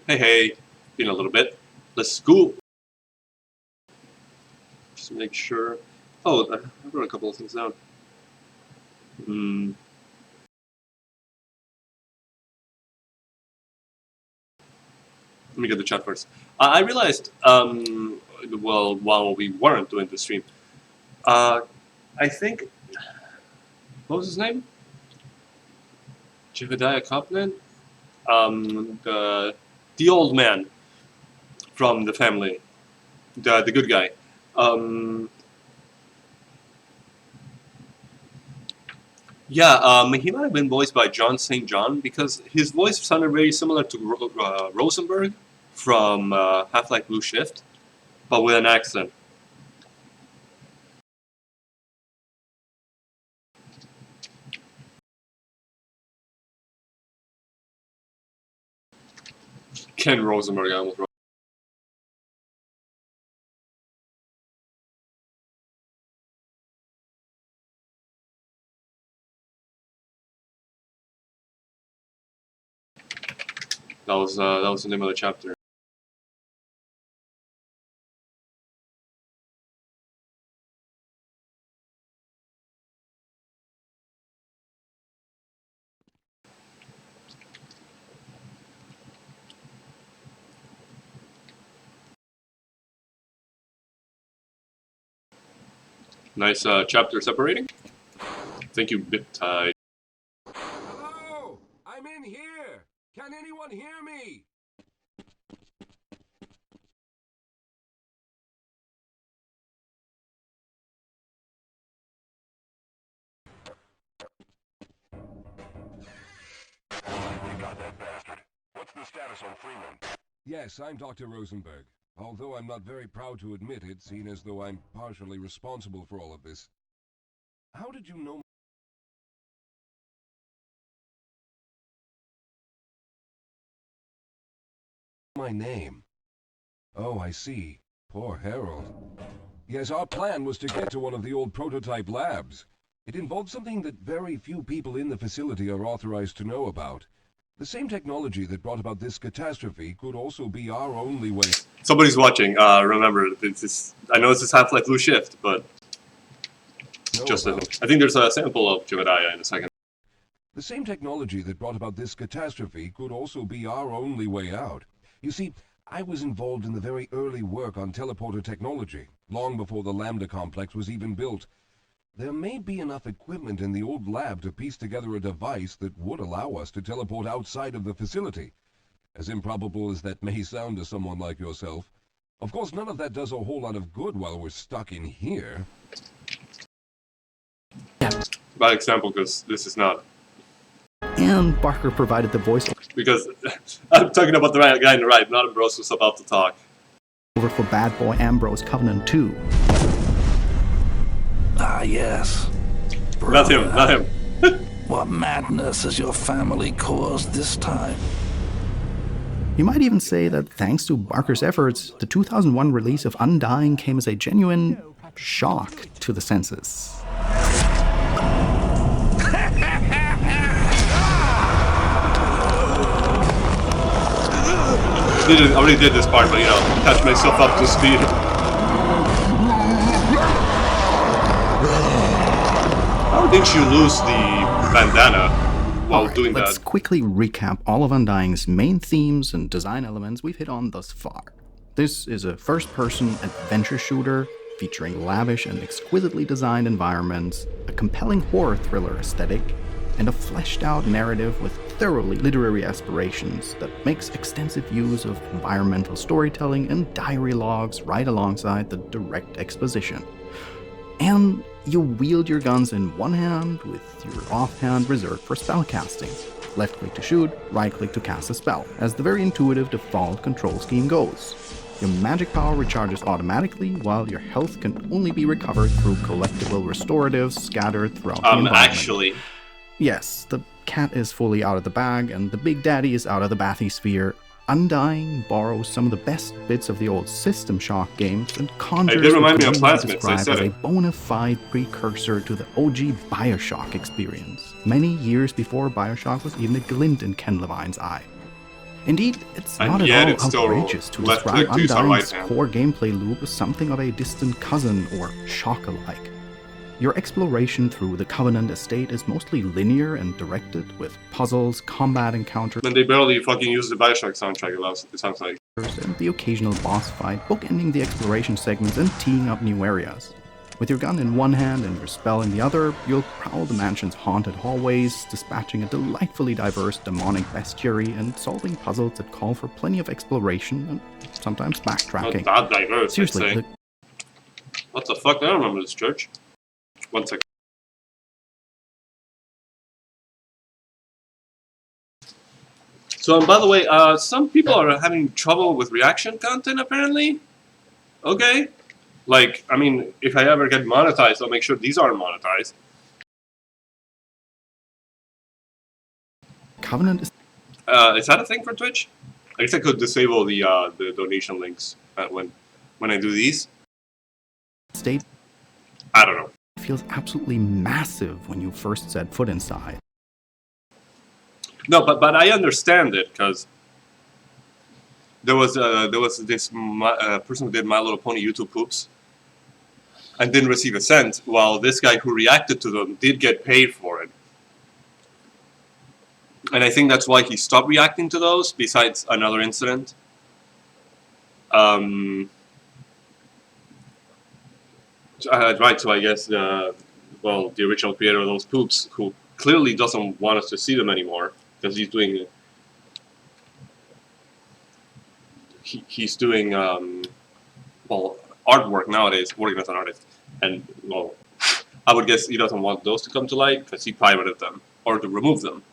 Hey, been a little bit. Let's go. Just make sure. Oh, I wrote a couple of things down. Let me get the chat first. I realized, well, while we weren't doing the stream, I think, what was his name? Jebediah Copeland? The old man from the family, the good guy. He might have been voiced by John St. John because his voice sounded very similar to Rosenberg from Half-Life Blue Shift, but with an accent. Ken Rosenberg, I almost wrote. That was the name of the chapter. Nice chapter separating. Thank you, BitTide. Hello! I'm in here! Can anyone hear me? We got that bastard. What's the status on Freeman? Yes, I'm Dr. Rosenberg. Although I'm not very proud to admit it, seeing as though I'm partially responsible for all of this. How did you know my name? Oh, I see. Poor Harold. Yes, our plan was to get to one of the old prototype labs. It involved something that very few people in the facility are authorized to know about. The same technology that brought about this catastrophe could also be our only way. Somebody's watching. Remember, I know this is Half-Life Blue Shift, but I think there's a sample of Jebediah in a second. The same technology that brought about this catastrophe could also be our only way out. You see, I was involved in the very early work on teleporter technology, long before the Lambda complex was even built. There may be enough equipment in the old lab to piece together a device that would allow us to teleport outside of the facility. As improbable as that may sound to someone like yourself. Of course, none of that does a whole lot of good while we're stuck in here. Bad example, because this is not. And Barker provided the voice Because I'm talking about the guy on the right, not Ambrose who's about to talk. over for Bad Boy Ambrose Covenant 2. Ah, yes. Not him, not him. What madness has your family caused this time? You might even say that thanks to Barker's efforts, the 2001 release of Undying came as a genuine shock to the senses. I already did this part, but catch myself up to speed. How did you lose the bandana while doing that? Let's quickly recap all of Undying's main themes and design elements we've hit on thus far. This is a first-person adventure shooter featuring lavish and exquisitely designed environments, a compelling horror thriller aesthetic, and a fleshed-out narrative with thoroughly literary aspirations that makes extensive use of environmental storytelling and diary logs right alongside the direct exposition. And you wield your guns in one hand with your offhand reserved for spellcasting. Left click to shoot, right click to cast a spell, as the very intuitive default control scheme goes. Your magic power recharges automatically, while your health can only be recovered through collectible restoratives scattered throughout the environment. Actually. Yes, the cat is fully out of the bag, and the Big Daddy is out of the bathysphere. Undying borrows some of the best bits of the old System Shock games and conjures It did remind me of what Plasmids, described I said as a it. bona fide precursor to the OG Bioshock experience, many years before Bioshock was even a glint in Ken Levine's eye. Indeed, it's And not at yet all it's still outrageous to left describe click to use our Undying's right hand. core gameplay loop as something of a distant cousin or shock-alike. Your exploration through the Covenant estate is mostly linear and directed, with puzzles, combat encounters, And they barely fucking use the Bioshock soundtrack, it sounds like. and the occasional boss fight, bookending the exploration segments and teeing up new areas. With your gun in one hand and your spell in the other, you'll prowl the mansion's haunted hallways, dispatching a delightfully diverse demonic bestiary and solving puzzles that call for plenty of exploration and sometimes Not backtracking. that diverse, I'd Seriously, say. What the fuck? I don't remember this church. One second. So, and by the way, some people are having trouble with reaction content, apparently. Okay. Like, I mean, if I ever get monetized, I'll make sure these aren't monetized. Covenant is Is that a thing for Twitch? I guess I could disable the donation links when I do these. state I don't know. feels absolutely massive when you first set foot inside. No, but I understand it because there was this person who did My Little Pony YouTube poops and didn't receive a cent, while this guy who reacted to them did get paid for it. And I think that's why he stopped reacting to those, besides another incident. Right, so I guess the original creator of those poops, who clearly doesn't want us to see them anymore, because he's doing artwork nowadays, working as an artist, and I would guess he doesn't want those to come to light because he pirated them or to remove them.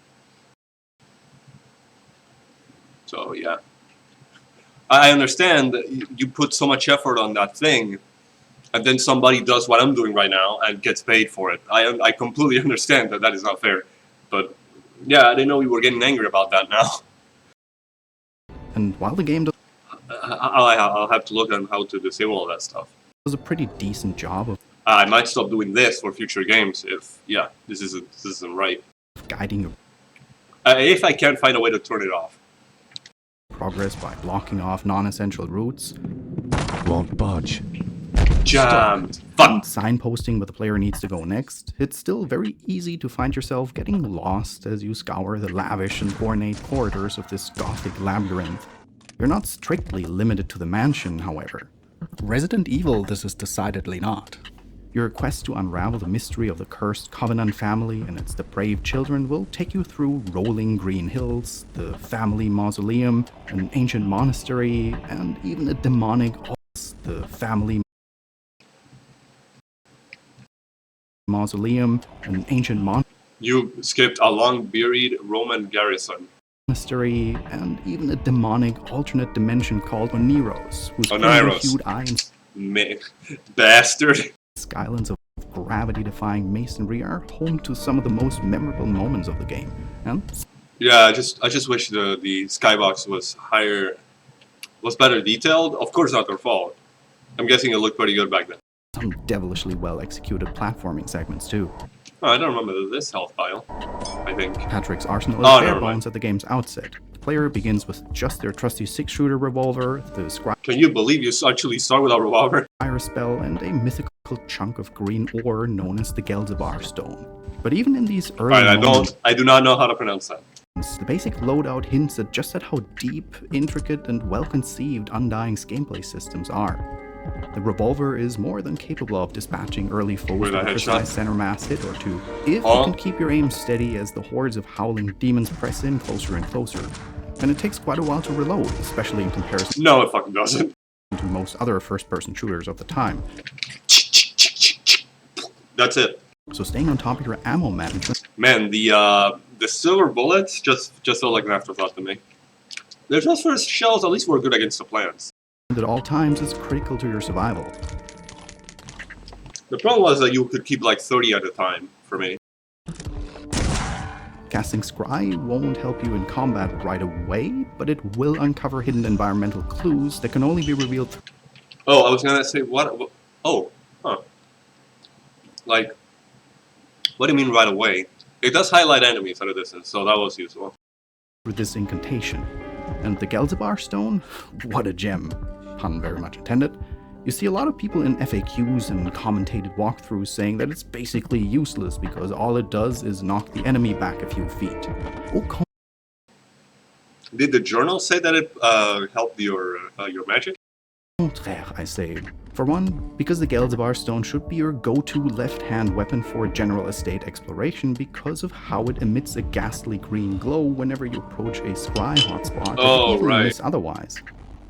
So yeah, I understand that you put so much effort on that thing, and then somebody does what I'm doing right now and gets paid for it. I completely understand that that is not fair, but yeah, I didn't know we were getting angry about that now. And while the game I'll have to look on how to disable all that stuff. does a pretty decent job of I might stop doing this for future games if this isn't right. guiding your If I can't find a way to turn it off. progress by blocking off non-essential routes, Won't budge. Jammed. and Fuck. signposting where the player needs to go next, it's still very easy to find yourself getting lost as you scour the lavish and ornate corridors of this gothic labyrinth. You're not strictly limited to the mansion, however. Resident Evil, this is decidedly not. Your quest to unravel the mystery of the cursed Covenant family and its depraved children will take you through rolling green hills, the family mausoleum, an ancient monastery, and even a demonic the family mausoleum, an ancient You skipped a long buried Roman garrison. monastery, and even a demonic alternate dimension called Oniros, whose Oniros. hued eye and Bastard. skylines of gravity-defying masonry are home to some of the most memorable moments of the game. And Yeah, I just wish the skybox was better detailed. Of course, not their fault. I'm guessing it looked pretty good back then. some devilishly well-executed platforming segments too. Oh, I don't remember this health pile. I think. Patrick's arsenal Oh, is bare never mind. bones at the game's outset. The player begins with just their trusty 6-shooter revolver, the Can you believe you actually start with a revolver? Scryer spell, and a mythical chunk of green ore known as the Gelzebar stone. But even in these early Alright, moments, I do not know how to pronounce that. the basic loadout hints at just at how deep, intricate, and well-conceived Undying's gameplay systems are. The revolver is more than capable of dispatching early foes With with a a headshot? precise center mass hit or two, if Oh. you can keep your aim steady as the hordes of howling demons press in closer and closer. And it takes quite a while to reload, especially in comparison No, it fucking doesn't. to most other first-person shooters of the time. That's it. So staying on top of your ammo management Man, the silver bullets just felt like an afterthought to me. Their just first shells at least were good against the plants. at all times is critical to your survival. The problem was that you could keep like 30 at a time for me. Casting Scry won't help you in combat right away, but it will uncover hidden environmental clues that can only be revealed through Oh, I was gonna say what? Oh, huh. Like, what do you mean right away? It does highlight enemies at a distance, so that was useful. this incantation. And the Gelzebar stone? What a gem. Pun very much intended. You see a lot of people in FAQs and commentated walkthroughs saying that it's basically useless because all it does is knock the enemy back a few feet. Oh, Did the journal say that it helped your magic? contraire, I say. For one, because the Gelzebar stone should be your go-to left-hand weapon for general estate exploration because of how it emits a ghastly green glow whenever you approach a scry hotspot that you easily miss otherwise.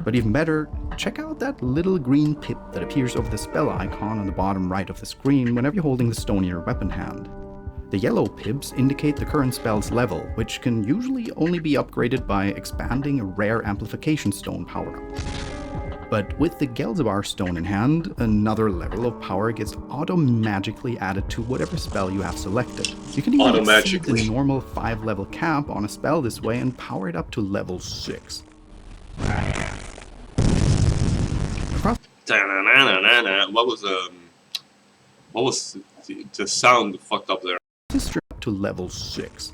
But even better, check out that little green pip that appears over the spell icon on the bottom right of the screen whenever you're holding the stone in your weapon hand. The yellow pips indicate the current spell's level, which can usually only be upgraded by expanding a rare amplification stone power-up. But with the Gelzebar stone in hand, another level of power gets auto-magically added to whatever spell you have selected. You can even exceed the normal 5-level cap on a spell this way and power it up to level 6. What was the sound fucked up there? Straight up to level 6.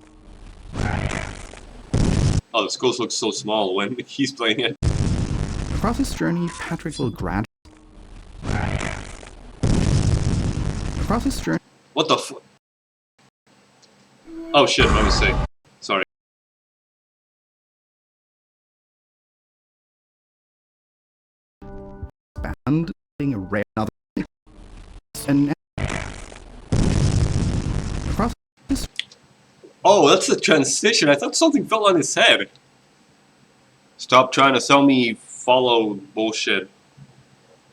Oh, the skulls look so small when he's playing it. Across this journey, Patrick will gradually. Across this journey. What the Oh shit, my mistake. Sorry. Expanding a rare another. And across this. Oh, that's a transition. I thought something fell on his head. Stop trying to sell me follow bullshit.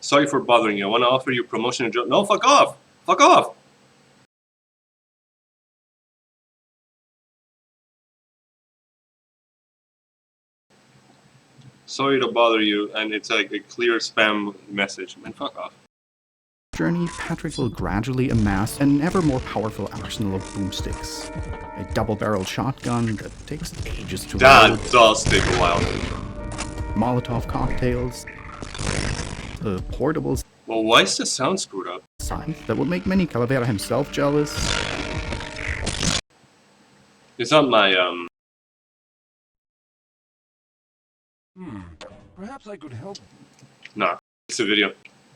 Sorry for bothering you. I want to offer you promotion and job. No, fuck off! Fuck off! Sorry to bother you, and it's like a clear spam message. Man, fuck off. Journey, Patrick will gradually amass an ever more powerful arsenal of boomsticks. A double-barreled shotgun that takes ages to load. That does take a while. Molotov cocktails. Portables. Well, why is the sound screwed up? Scythe that would make many Calavera himself jealous. It's not my, Perhaps I could help. Nah, it's a video.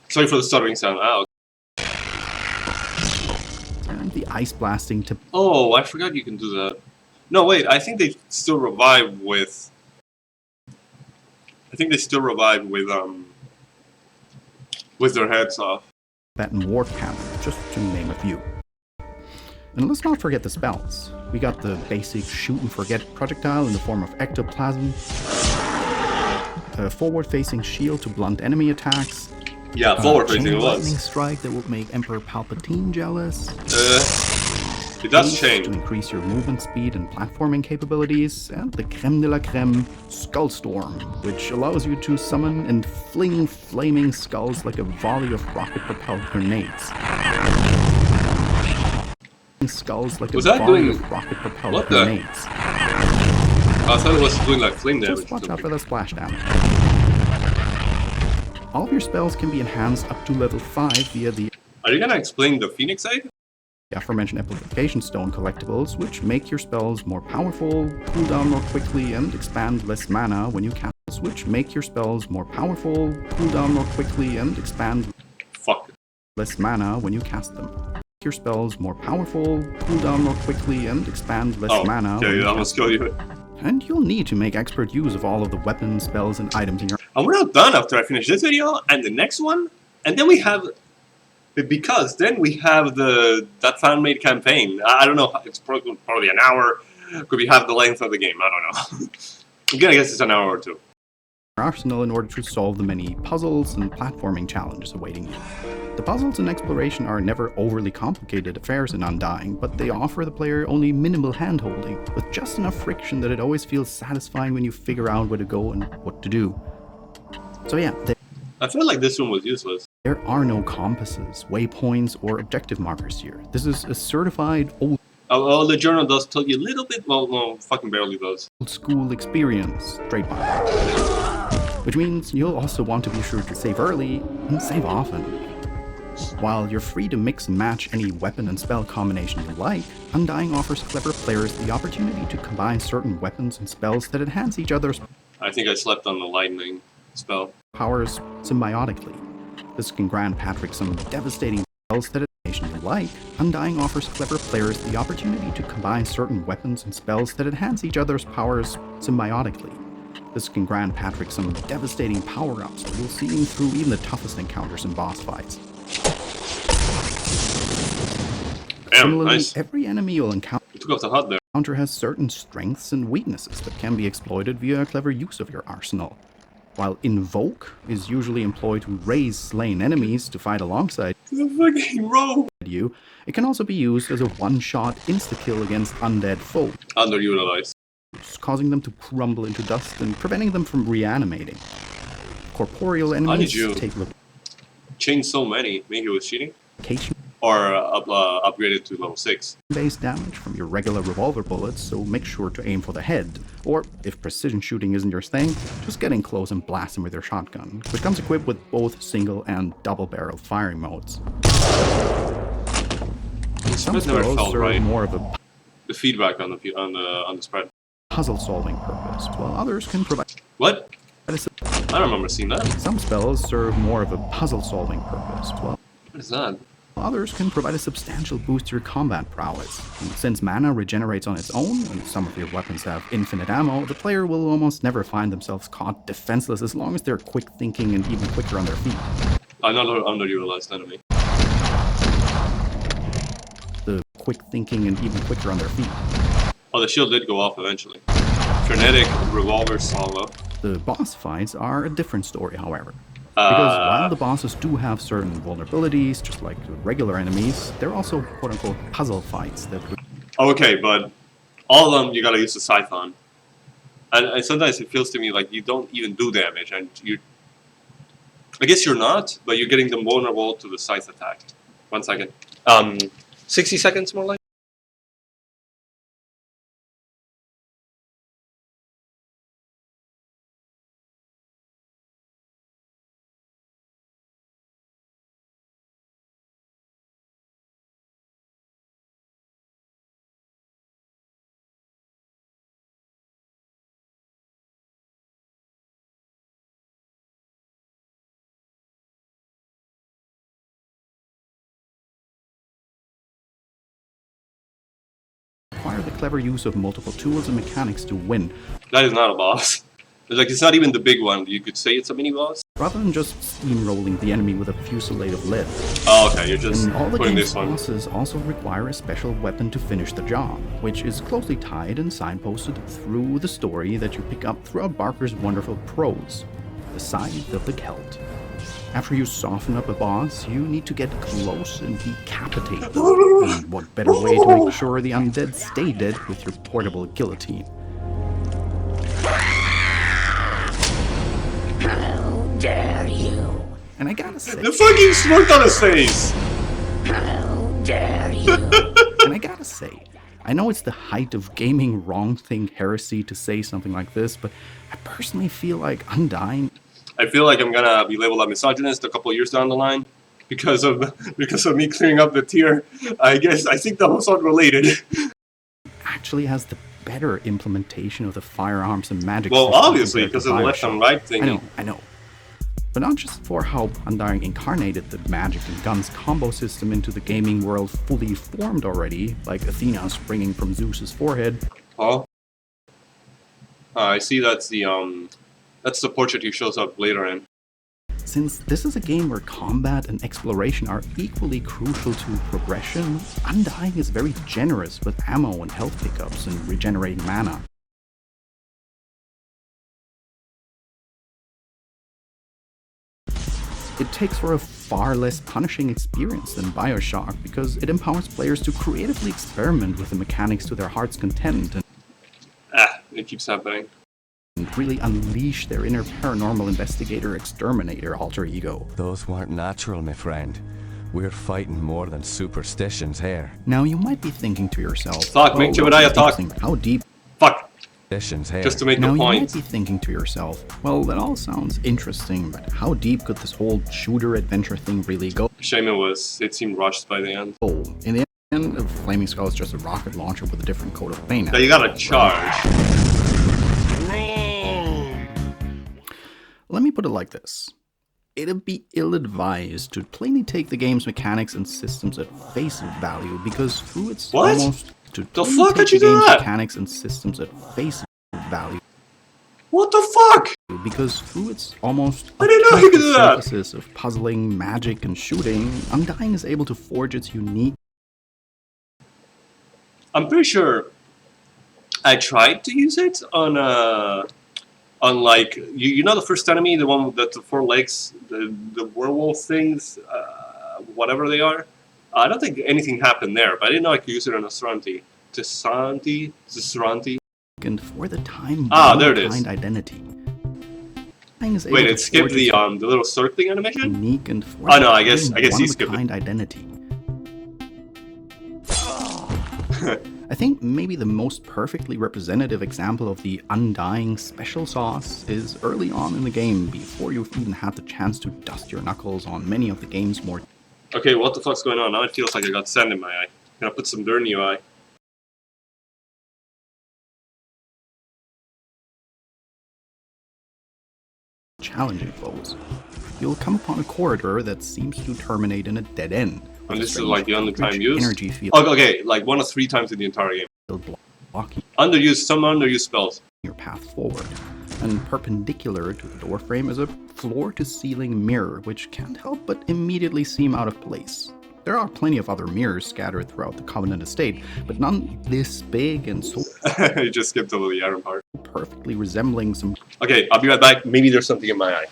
Sorry for the stuttering sound. Ah, And the ice blasting to. oh, I forgot you can do that. No, wait, I think they still revive with... with their heads off. And warp cannon, just to name a few. And let's not forget the spells. We got the basic shoot and forget projectile in the form of ectoplasm, a forward-facing shield to blunt enemy attacks, Yeah, forward-facing it lightning was. strike that will make Emperor Palpatine jealous, It does haste change. to increase your movement speed and platforming capabilities, and the creme de la creme, Skullstorm, which allows you to summon and fling flaming skulls like a volley of rocket-propelled grenades. Skulls like Was a that volley doing- of rocket-propelled what the- grenades. I thought it was doing like flame damage. Just watch out for the splash damage. All of your spells can be enhanced up to level 5 via the Are you gonna explain the Phoenix side? aforementioned amplification stone collectibles, which make your spells more powerful, cool down more quickly, and expand less mana when you cast them, which make your spells more powerful, cool down more quickly, and expand Fuck. less mana when you cast them. Make your spells more powerful, cool down more quickly, and expand less Oh, mana when okay, you I cast almost killed you. them. And you'll need to make expert use of all of the weapons, spells, and items in your And we're not done after I finish this video and the next one. And then we have... Because then we have that fan-made campaign. I don't know, it's probably an hour. Could be half the length of the game, I don't know. Again, I guess it's an hour or two. arsenal in order to solve the many puzzles and platforming challenges awaiting you. The puzzles and exploration are never overly complicated affairs in Undying, but they offer the player only minimal handholding, with just enough friction that it always feels satisfying when you figure out where to go and what to do. So yeah, I feel like this one was useless. there are no compasses, waypoints, or objective markers here. This is a certified old Oh, the journal does tell you a little bit, well, no, fucking barely does. school experience, trademark. Which means you'll also want to be sure to save early and save often. While you're free to mix and match any weapon and spell combination you like, Undying offers clever players the opportunity to combine certain weapons and spells that enhance each other's I think I slept on the lightning spell. powers symbiotically. This can grant Patrick some devastating spells that you like. Undying offers clever players the opportunity to combine certain weapons and spells that enhance each other's powers symbiotically. This can grant Patrick some devastating power-ups that will see him through even the toughest encounters and boss fights. Damn, Similarly, nice. every enemy you'll encounter You took off the HUD there. has certain strengths and weaknesses that can be exploited via a clever use of your arsenal. While Invoke is usually employed to raise slain enemies to fight alongside The fucking rogue. you, it can also be used as a one-shot insta-kill against undead foes, Underutilized. causing them to crumble into dust and preventing them from reanimating. Corporeal enemies you- take Changed so many. Maybe he was cheating? location Or upgraded to level 6. base damage from your regular revolver bullets, so make sure to aim for the head. Or, if precision shooting isn't your thing, just get in close and blast him with your shotgun, which comes equipped with both single and double-barrel firing modes. Some It never spells felt serve right. more of a The feedback on the spread. puzzle-solving purpose, while others can provide What? a su- I don't remember seeing that. Some spells serve more of a puzzle-solving purpose, while What is that? others can provide a substantial boost to your combat prowess. And since mana regenerates on its own, and some of your weapons have infinite ammo, the player will almost never find themselves caught defenseless as long as they're quick thinking and even quicker on their feet. Another underutilized enemy. The quick thinking and even quicker on their feet. Oh, the shield did go off eventually. Frenetic revolver salvo. The boss fights are a different story, however. Because while the bosses do have certain vulnerabilities, just like regular enemies, they're also quote-unquote puzzle fights that Okay, but all of them you gotta use the scythe on. And sometimes it feels to me like you don't even do damage, and you... I guess you're not, but you're getting them vulnerable to the scythe attack. 1 second. 60 seconds more like? require the clever use of multiple tools and mechanics to win, That is not a boss. It's not even the big one. You could say it's a mini boss. rather than just steamrolling the enemy with a fusillade of lead. Oh, okay, you're just And all the putting game's this one. bosses also require a special weapon to finish the job, which is closely tied and signposted through the story that you pick up throughout Barker's wonderful prose, the Scythe of the Celt. After you soften up a boss, you need to get close and decapitate them. And what better way to make sure the undead stay dead with your portable guillotine? How dare you? And I gotta say, The fucking smirk on his face! How dare you? And I gotta say, I know it's the height of gaming wrong thing heresy to say something like this, but I personally feel like Undying I feel like I'm gonna be labeled a misogynist a couple of years down the line because of me clearing up the tier. I think that was unrelated. actually has the better implementation of the firearms and magic Well, system obviously, compared because to of the left Bioshock. and right thing. I know. But not just for how Undying incarnated the magic and guns combo system into the gaming world fully formed already, like Athena springing from Zeus's forehead. Oh, I see. That's the portrait he shows up later in. Since this is a game where combat and exploration are equally crucial to progression, Undying is very generous with ammo and health pickups and regenerating mana. It takes for a far less punishing experience than Bioshock because it empowers players to creatively experiment with the mechanics to their heart's content It keeps happening. and really unleash their inner paranormal investigator exterminator alter ego. Those weren't natural, my friend. We're fighting more than superstitions here. Now you might be thinking to yourself, Talk, make "Oh, Jebediah that's talk." interesting, but how deep? Fuck. Traditions here. Just to make Now the you might point. be thinking to yourself, well, that all sounds interesting, but how deep could this whole shooter adventure thing really go? Shame it seemed rushed by the end. In the end, a Flaming Skull is just a rocket launcher with a different coat of paint. Now you gotta charge. Let me put it like this. It'd be ill-advised to plainly take the game's mechanics and systems at face value because through its What? almost to The plainly fuck? take How'd you the do game's that? mechanics and systems at face value What the fuck? because through its almost I didn't know he could do that. synthesis of puzzling, magic, and shooting, Undying is able to forge its unique. I'm pretty sure I tried to use it on like you know the first enemy, the one with the four legs, the werewolf things, whatever they are. I don't think anything happened there, but I didn't know I could use it on a Saranti. Saranti. And for the time, there it is. one-of-a-kind identity. Undying is able Wait, to it skipped forge the its little circling animation. unique and Oh no, I guess he skipped it. one-of-a-kind identity. I think maybe the most perfectly representative example of the Undying special sauce is early on in the game, before you've even had the chance to dust your knuckles on many of the game's more Okay, what the fuck's going on? Now it feels like I got sand in my eye. Gonna put some dirt in your eye. challenging foes. You'll come upon a corridor that seems to terminate in a dead end. with And a this is strange like the undertime use? energy field Oh, okay, like 1 or 3 times in the entire game. blocking Underused, some underused spells. your path forward. And perpendicular to the doorframe is a floor-to-ceiling mirror, which can't help but immediately seem out of place. There are plenty of other mirrors scattered throughout the Covenant estate, but none this big and so I just skipped over the iron part. perfectly resembling some Okay, I'll be right back. Maybe there's something in my eye.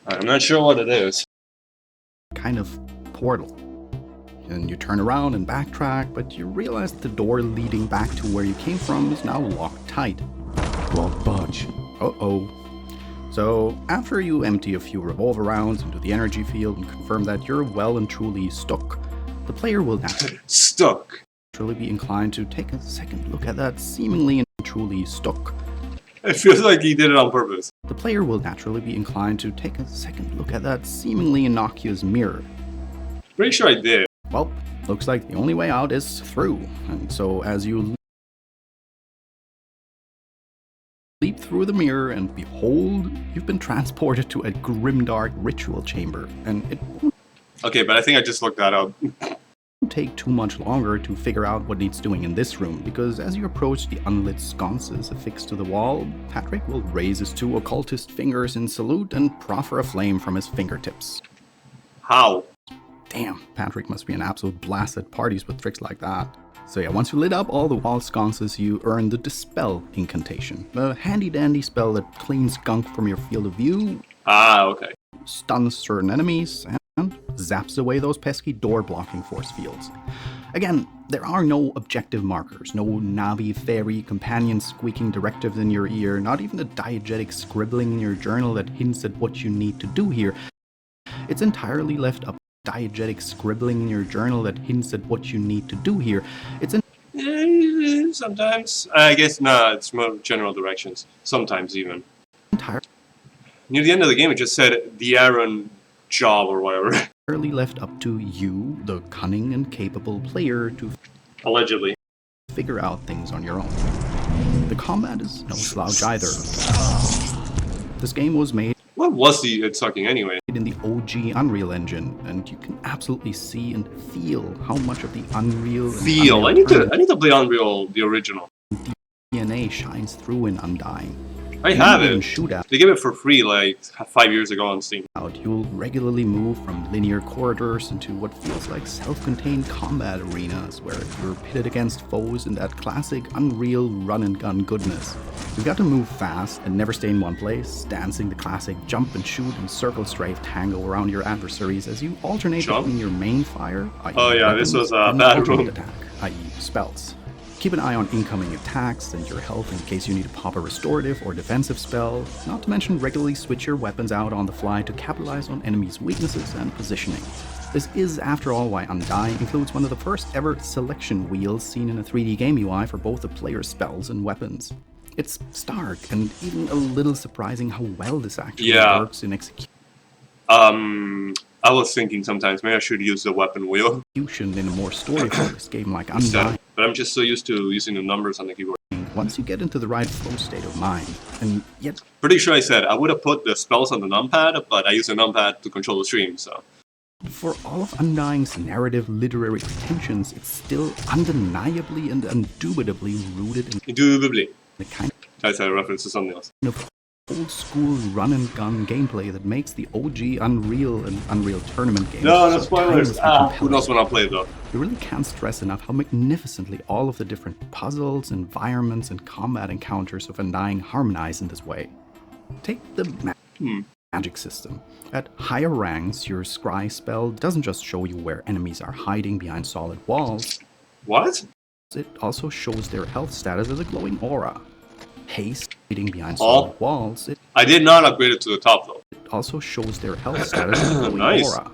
I'm not sure what it is. kind of portal. And you turn around and backtrack, but you realize that the door leading back to where you came from is now locked tight. Won't budge. Uh-oh. So, after you empty a few revolver rounds into the energy field and confirm that you're well and truly stuck, the player will Stuck. naturally be inclined to take a second look at that seemingly and truly stuck. It feels like he did it on purpose. The player will naturally be inclined to take a second look at that seemingly innocuous mirror. Pretty sure I did. Well, looks like the only way out is through, and so as you leap through the mirror and behold, you've been transported to a grimdark ritual chamber, and it won't Okay, but I think I just looked that up. take too much longer to figure out what needs doing in this room, because as you approach the unlit sconces affixed to the wall, Patrick will raise his 2 occultist fingers in salute and proffer a flame from his fingertips. How? Damn, Patrick must be an absolute blast at parties with tricks like that. So yeah, once you lit up all the wall sconces, you earn the Dispel incantation, a handy-dandy spell that cleans gunk from your field of view, Ah, okay. stuns certain enemies, and zaps away those pesky door-blocking force fields. Again, there are no objective markers, no Navi fairy companion squeaking directives in your ear, not even a diegetic scribbling in your journal that hints at what you need to do here. It's entirely left up. Diegetic scribbling in your journal that hints at what you need to do here. It's Sometimes. I guess, nah, it's more general directions. Sometimes even. entirely Near the end of the game, it just said the Aaron job or whatever. left up to you, the cunning and capable player, to Allegedly. figure out things on your own. The combat is no slouch either. This game was made What was it sucking anyway? in the OG Unreal Engine, and you can absolutely see and feel how much of the Unreal and Feel. Unreal I need to play Unreal, the original. DNA shines through in Undying. I have in it. shootout, They gave it for free like 5 years ago on Steam. you'll regularly move from linear corridors into what feels like self-contained combat arenas where you're pitted against foes in that classic Unreal run-and-gun goodness. You've got to move fast and never stay in one place, dancing the classic jump and shoot and circle strafe tango around your adversaries as you alternate between your main fire, i.e. Oh yeah, this was a and bad alternate room. attack, i.e. spells. Keep an eye on incoming attacks and your health in case you need to pop a restorative or defensive spell, not to mention regularly switch your weapons out on the fly to capitalize on enemies' weaknesses and positioning. This is, after all, why Undying includes one of the first ever selection wheels seen in a 3D game UI for both the player's spells and weapons. It's stark and even a little surprising how well this actually works in execution. I was thinking sometimes maybe I should use the weapon wheel In a more story-focused game like Undying. But I'm just so used to using the numbers on the keyboard. Once you get into the right flow state of mind, and yet Pretty sure I said I would have put the spells on the numpad, but I use the numpad to control the stream, so. for all of Undying's narrative literary pretensions, it's still undeniably and indubitably rooted in Indubitably. the kind I said a reference to something else. of old-school run-and-gun gameplay that makes the OG Unreal and Unreal Tournament games No so spoilers. timelessly Who compelling. knows when I'll play it though. You really can't stress enough how magnificently all of the different puzzles, environments, and combat encounters of Undying harmonize in this way. Take the magic system. At higher ranks, your scry spell doesn't just show you where enemies are hiding behind solid walls, What? it also shows their health status as a glowing aura. Haste, hiding behind solid walls, it I did not upgrade it to the top though. also shows their health status as a glowing Nice. aura.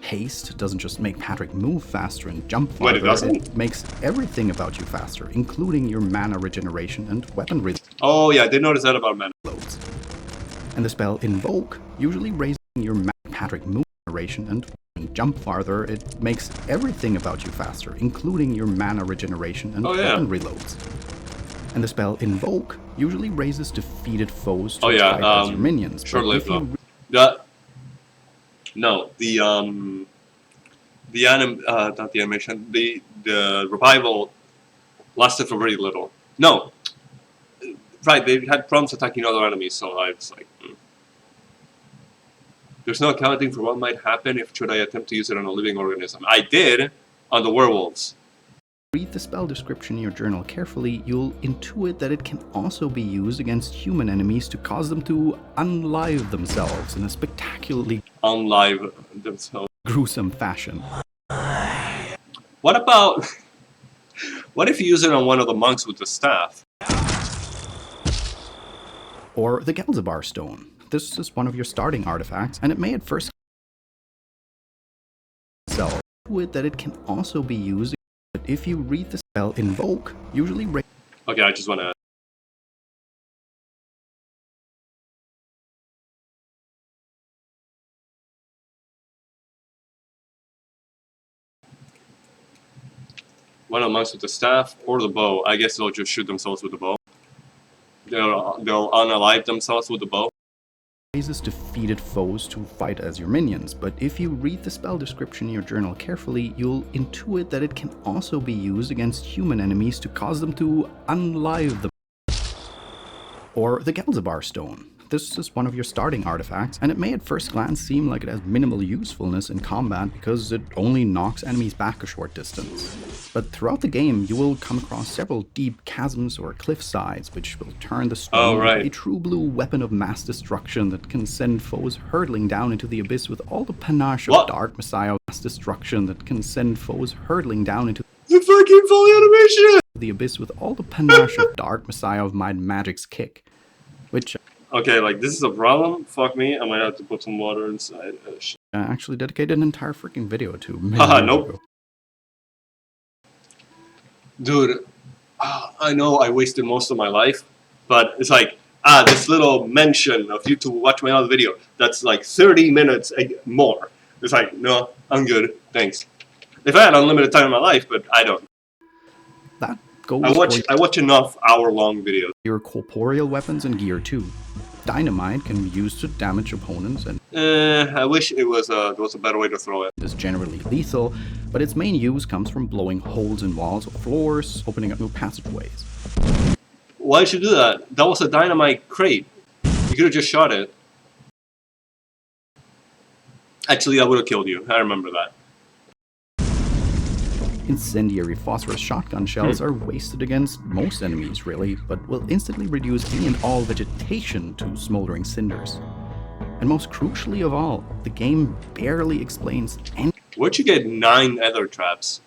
Haste doesn't just make Patrick move faster and jump Wait, farther, it doesn't? it makes everything about you faster, including your mana regeneration and weapon Oh yeah, I did notice that about mana. reloads. And the spell Invoke, usually raising your Patrick move generation and jump farther, it makes everything about you faster, including your mana regeneration and weapon reloads. And the spell Invoke usually raises defeated foes to fight as your minions. Short-lived but if though. you Not the animation, the revival lasted for very little. No. Right, they had problems attacking other enemies, so I was like, There's no accounting for what might happen if should I attempt to use it on a living organism. I did on the werewolves. read the spell description in your journal carefully, you'll intuit that it can also be used against human enemies to cause them to unlive themselves in a spectacularly Unlive themselves. gruesome fashion. What about... what if you use it on one of the monks with the staff? Or the Gelzabar Stone. This is one of your starting artifacts, and it may at first itself that it can also be used, but if you read the spell Invoke, usually Okay, I just want to... One of the monks with the staff or the bow. I guess they'll just shoot themselves with the bow. They'll unalive themselves with the bow. raises defeated foes to fight as your minions, but if you read the spell description in your journal carefully, you'll intuit that it can also be used against human enemies to cause them to unlive them. Or the Gelzabar Stone. This is one of your starting artifacts, and it may at first glance seem like it has minimal usefulness in combat because it only knocks enemies back a short distance. But throughout the game, you will come across several deep chasms or cliff sides, which will turn the stone into a true blue weapon of mass destruction that can send foes hurtling down into the abyss with all the panache of Dark Messiah mass destruction that can send foes hurtling down into the fucking fully animation! The abyss with all the panache of Dark Messiah of Might and Magic's kick. Which okay, like this is a problem. Fuck me, I might have to put some water inside. I actually dedicated an entire freaking video to. Nope. Dude, I know I wasted most of my life, but it's like, this little mention of you to watch my other video, that's like 30 minutes more. It's like, no, I'm good, thanks. If I had unlimited time in my life, but I don't. That goes I watch enough hour-long videos. Your corporeal weapons and gear too. Dynamite can be used to damage opponents and I wish there was a better way to throw it. is generally lethal, but its main use comes from blowing holes in walls or floors, opening up new passageways. Why did you do that? That was a dynamite crate. You could have just shot it. Actually, that would have killed you. I remember that. Incendiary phosphorus shotgun shells are wasted against most enemies, really, but will instantly reduce any and all vegetation to smoldering cinders. And most crucially of all, the game barely explains Where'd you get 9 ether traps?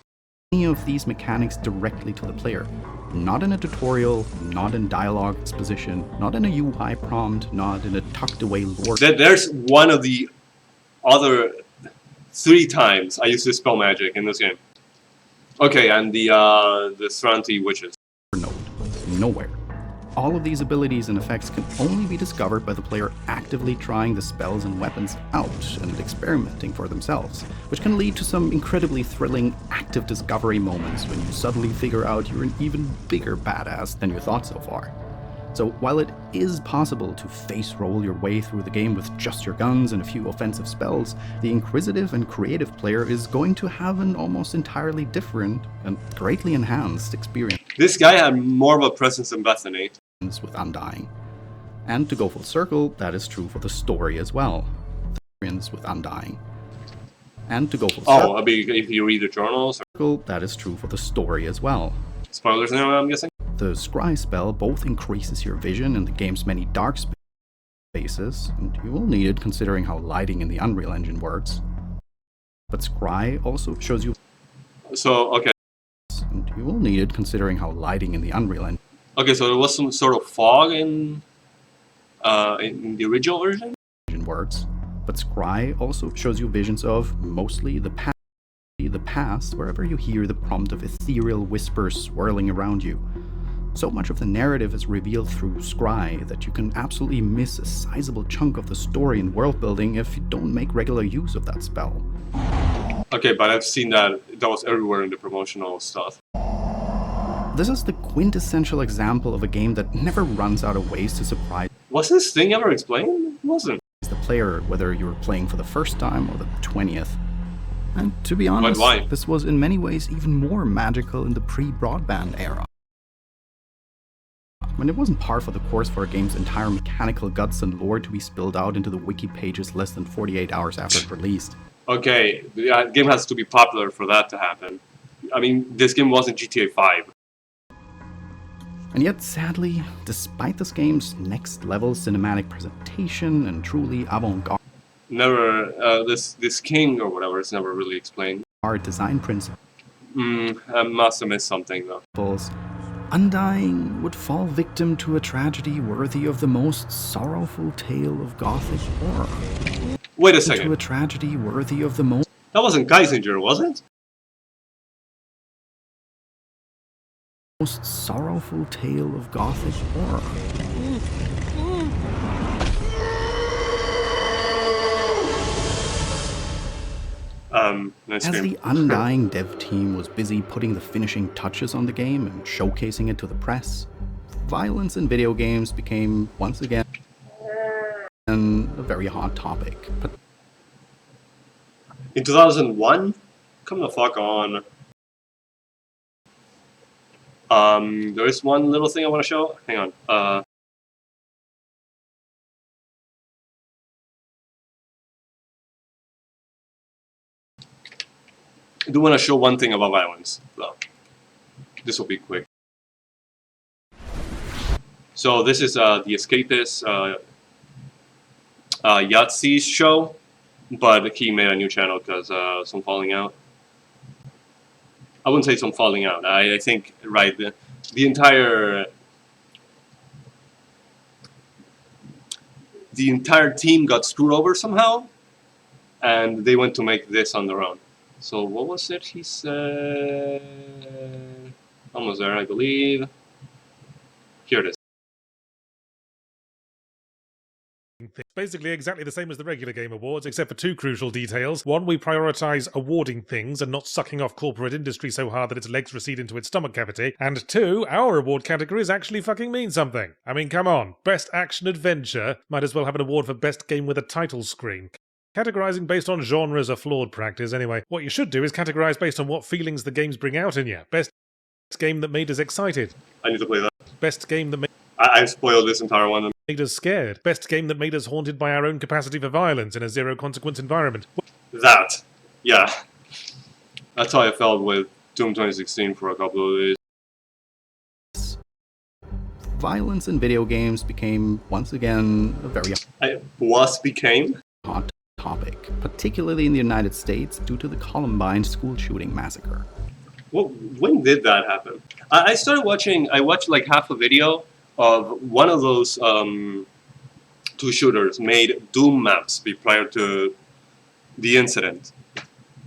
any of these mechanics directly to the player. Not in a tutorial, not in dialogue exposition, not in a UI prompt, not in a tucked away lore. There's one of the other 3 times I used to spell magic in this game. Okay, and the Thranti witches. Node. Nowhere. All of these abilities and effects can only be discovered by the player actively trying the spells and weapons out and experimenting for themselves, which can lead to some incredibly thrilling active discovery moments when you suddenly figure out you're an even bigger badass than you thought so far. So while it is possible to face roll your way through the game with just your guns and a few offensive spells, the inquisitive and creative player is going to have an almost entirely different and greatly enhanced experience. This guy had more of a presence than Bethany. With Undying. And to go full circle, that is true for the story as well. With Undying. And to go full circle. Oh, if you read the journals? That is true for the story as well. Spoilers now, I'm guessing? The Scry spell both increases your vision in the game's many dark spaces, and you will need it considering how lighting in the Unreal Engine works. But Scry also shows you... So, okay. And you will need it considering how lighting in the Unreal Engine... Okay, so there was some sort of fog in the original version? Works, but Scry also shows you visions of mostly the past, wherever you hear the prompt of ethereal whispers swirling around you. So much of the narrative is revealed through Scry that you can absolutely miss a sizable chunk of the story and world building if you don't make regular use of that spell. Okay, but I've seen that was everywhere in the promotional stuff. This is the quintessential example of a game that never runs out of ways to surprise. Was this thing ever explained? It wasn't. The player, whether you were playing for the first time or the 20th. And to be honest, why? This was in many ways even more magical in the pre-broadband era. When it wasn't par for the course for a game's entire mechanical guts and lore to be spilled out into the wiki pages less than 48 hours after it released. Okay, the game has to be popular for that to happen. I mean, this game wasn't GTA 5. And yet, sadly, despite this game's next-level cinematic presentation and truly avant-garde this king or whatever is never really explained. Our design principles. I must have missed something though. Undying would fall victim to a tragedy worthy of the most sorrowful tale of Gothic horror. Wait a second. To a tragedy worthy of the most... That wasn't Geisinger, was it? Most sorrowful tale of Gothic horror. Nice As game. the Undying dev team was busy putting the finishing touches on the game and showcasing it to the press, violence in video games became, once again, a very hot topic. But in 2001? Come the fuck on. There is one little thing I want to show. Hang on. I do want to show one thing about violence, though. This will be quick. So this is the Escapist Yahtzee show, but he made a new channel because some falling out. I wouldn't say some falling out. I think, right, the entire team got screwed over somehow, and they went to make this on their own. So what was it he said? Almost there, I believe. Here it is. It's basically exactly the same as the regular Game Awards, except for 2 crucial details. 1, we prioritise awarding things and not sucking off corporate industry so hard that its legs recede into its stomach cavity. And 2, our award categories actually fucking mean something. I mean, come on. Best Action Adventure might as well have an award for Best Game with a Title Screen. Categorizing based on genre is a flawed practice anyway. What you should do is categorize based on what feelings the games bring out in you. Best game that made us excited. I need to play that. Best game that made... I spoiled this entire one. Made us scared. Best game that made us haunted by our own capacity for violence in a zero-consequence environment. That. Yeah. That's how I felt with Doom 2016 for a couple of days. Violence in video games became, once again, a very Became? hot topic, particularly in the United States due to the Columbine school shooting massacre. Well, when did that happen? I started watching, I watched like half a video of one of those two shooters made Doom maps prior to the incident,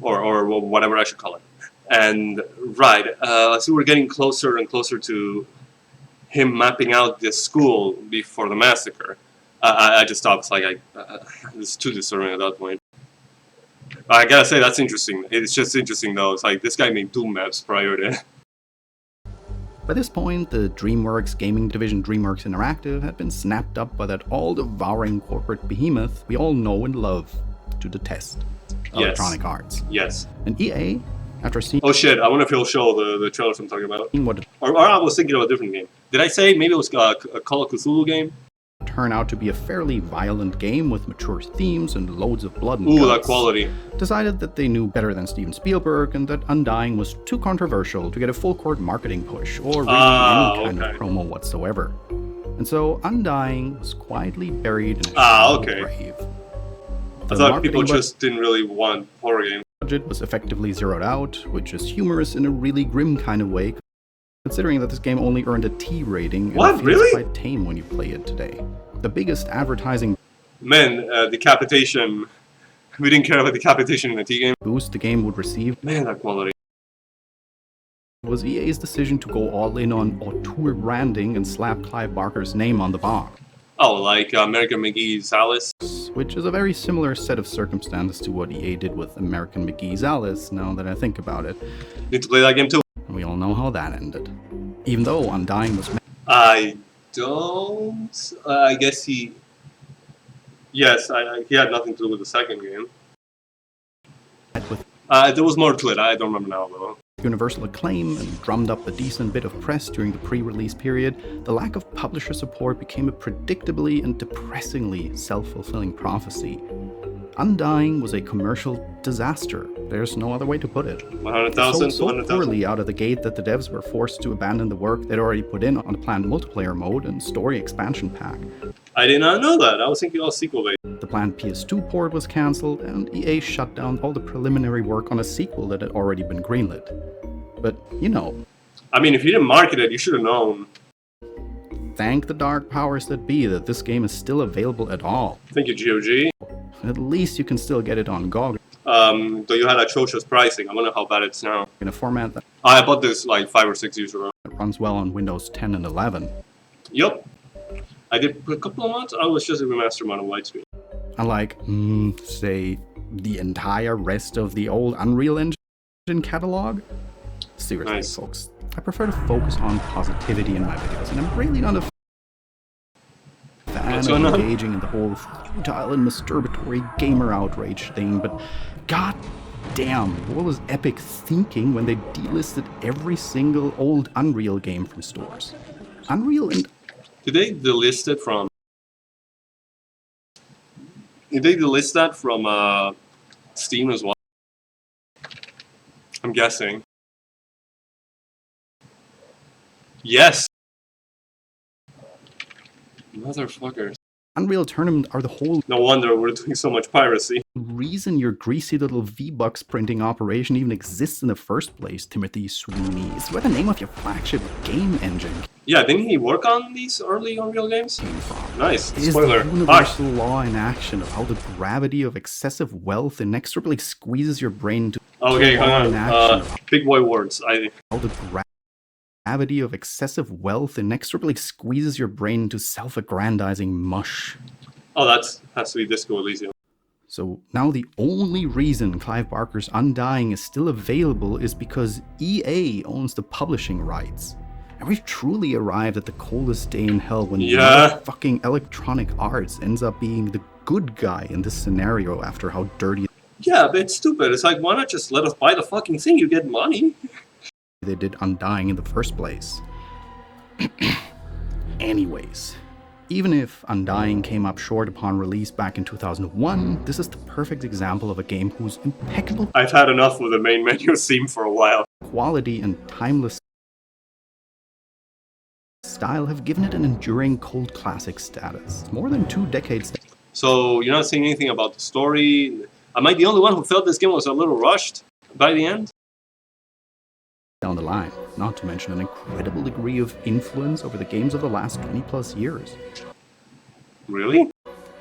or whatever I should call it. And right, as we were getting closer and closer to him mapping out this school before the massacre, I just stopped. It's like, it's too disturbing at that point. I gotta say, that's interesting. It's just interesting though. It's like, this guy made Doom maps prior to... By this point, the DreamWorks gaming division DreamWorks Interactive had been snapped up by that all-devouring corporate behemoth we all know and love to detest, Electronic Arts. Yes. And EA, after seeing Oh shit, I wonder if he'll show the trailers I'm talking about. what Or I was thinking of a different game. Did I say maybe it was a Call of Cthulhu game? turn out to be a fairly violent game with mature themes and loads of blood and Ooh, guts, that quality. decided that they knew better than Steven Spielberg and that Undying was too controversial to get a full-court marketing push or really any kind of promo whatsoever. And so Undying was quietly buried in a shallow grave. I thought people just didn't really want horror games. Budget was effectively zeroed out, which is humorous in a really grim kind of way, considering that this game only earned a T rating and feels Really? quite tame when you play it today. The biggest advertising Man, decapitation. We didn't care about decapitation in the T game. boost the game would receive Man, that quality. was EA's decision to go all in on auteur branding and slap Clive Barker's name on the box, Oh, like American McGee's Alice. which is a very similar set of circumstances to what EA did with American McGee's Alice, now that I think about it. Need to play that game too. And we all know how that ended. Even though Undying was I don't. I guess he. Yes, he had nothing to do with the second game. met with There was more to it. I don't remember now though. universal acclaim and drummed up a decent bit of press during the pre-release period, the lack of publisher support became a predictably and depressingly self-fulfilling prophecy. Undying was a commercial disaster. There's no other way to put it. 100,000, So 200,000. poorly out of the gate that the devs were forced to abandon the work they'd already put in on the planned multiplayer mode and story expansion pack. I did not know that. I was thinking all sequel based. The planned PS2 port was cancelled, and EA shut down all the preliminary work on a sequel that had already been greenlit. But, you know, I mean, if you didn't market it, you should have known. thank the dark powers that be that this game is still available at all. Thank you, GOG. At least you can still get it on GOG Though you had atrocious pricing. I wonder how bad it's now. in a format that I bought this like 5 or 6 years ago. runs well on Windows 10 and 11. Yup. I did for a couple of months. I was just a remaster mod of Widescreen. Unlike, say, the entire rest of the old Unreal Engine catalog. Seriously, Nice. folks, I prefer to focus on positivity in my videos, and I'm really not a fan What's of going on? engaging in the whole futile and masturbatory gamer outrage thing, but god damn, what was Epic thinking when they delisted every single old Unreal game from stores? Unreal and Did they delist it from... Did they delist that from Steam as well? I'm guessing. Yes! Motherfuckers. Unreal Tournament are the whole No wonder we're doing so much piracy. reason your greasy little V-Bucks printing operation even exists in the first place, Timothy Sweeney. It's where the name of your flagship game engine Yeah, didn't he work on these early Unreal games? came from. Nice. It is Spoiler. the universal law in action of how the gravity of excessive wealth inexorably squeezes your brain to Okay, the law hang in on. action of Big boy words. how the gravity of excessive wealth inexorably squeezes your brain into self-aggrandizing mush. Oh, that has to be Disco Elysium. So now the only reason Clive Barker's Undying is still available is because EA owns the publishing rights. And we've truly arrived at the coldest day in hell when fucking Electronic Arts ends up being the good guy in this scenario after how dirty Yeah, but it's stupid. It's like, why not just let us buy the fucking thing? You get money. they did Undying in the first place. Anyways, even if Undying came up short upon release back in 2001, this is the perfect example of a game whose impeccable I've had enough with the main menu theme for a while. quality and timeless style have given it an enduring cult classic status. More than 2 decades So you're not saying anything about the story? Am I the only one who felt this game was a little rushed by the end? down the line, not to mention an incredible degree of influence over the games of the last 20 plus years. Really?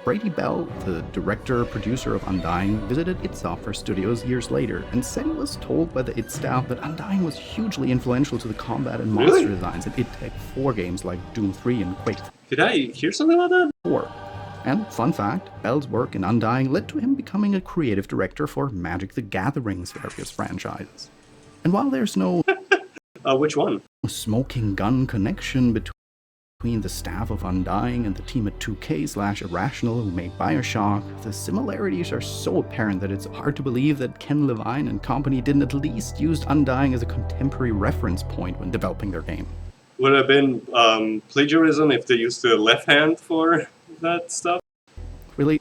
Brady Bell, the director producer of Undying, visited id Software Studios years later and said he was told by the id staff that Undying was hugely influential to the combat and monster Really? designs in id Tech 4 games like Doom 3 and Quake Did I hear something about that? 4. And fun fact, Bell's work in Undying led to him becoming a creative director for Magic the Gathering's various franchises. And while there's no Which one? smoking gun connection between the staff of Undying and the team at 2K/Irrational who made Bioshock, the similarities are so apparent that it's hard to believe that Ken Levine and company didn't at least use Undying as a contemporary reference point when developing their game. Would it have been plagiarism if they used the left hand for that stuff? Really,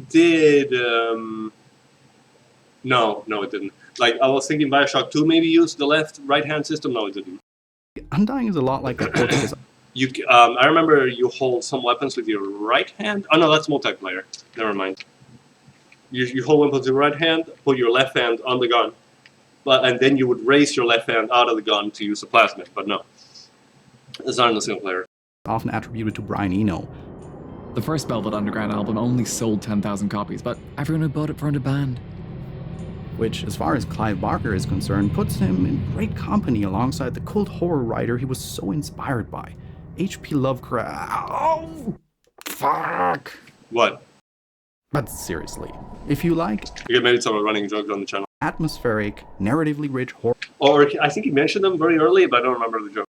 Did no, it didn't. Like I was thinking, Bioshock 2 maybe used the right hand system. No, it didn't. Undying is a lot like that book because I remember you hold some weapons with your right hand. Oh no, that's multiplayer. Never mind. You hold weapons with your right hand, put your left hand on the gun, and then you would raise your left hand out of the gun to use a plasmid. But no, it's not in the single player. often attributed to Brian Eno. The first Velvet Underground album only sold 10,000 copies, but everyone who bought it found a band. Which, as far as Clive Barker is concerned, puts him in great company alongside the cult horror writer he was so inspired by, H.P. Lovecraft. Oh, fuck! What? But seriously, if you like You get maybe some running jokes on the channel. atmospheric, narratively rich horror Or I think he mentioned them very early, but I don't remember the joke.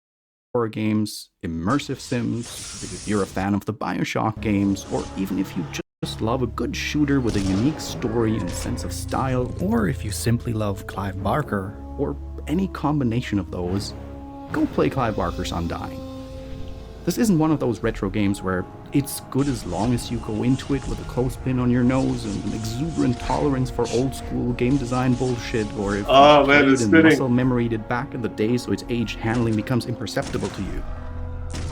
games, immersive sims, if you're a fan of the Bioshock games, or even if you just love a good shooter with a unique story and sense of style, or if you simply love Clive Barker, or any combination of those, go play Clive Barker's Undying. This isn't one of those retro games where it's good as long as you go into it with a clothespin on your nose and an exuberant tolerance for old school game design bullshit, or if you played it's and spinning. muscle memoried it back in the day so its age handling becomes imperceptible to you.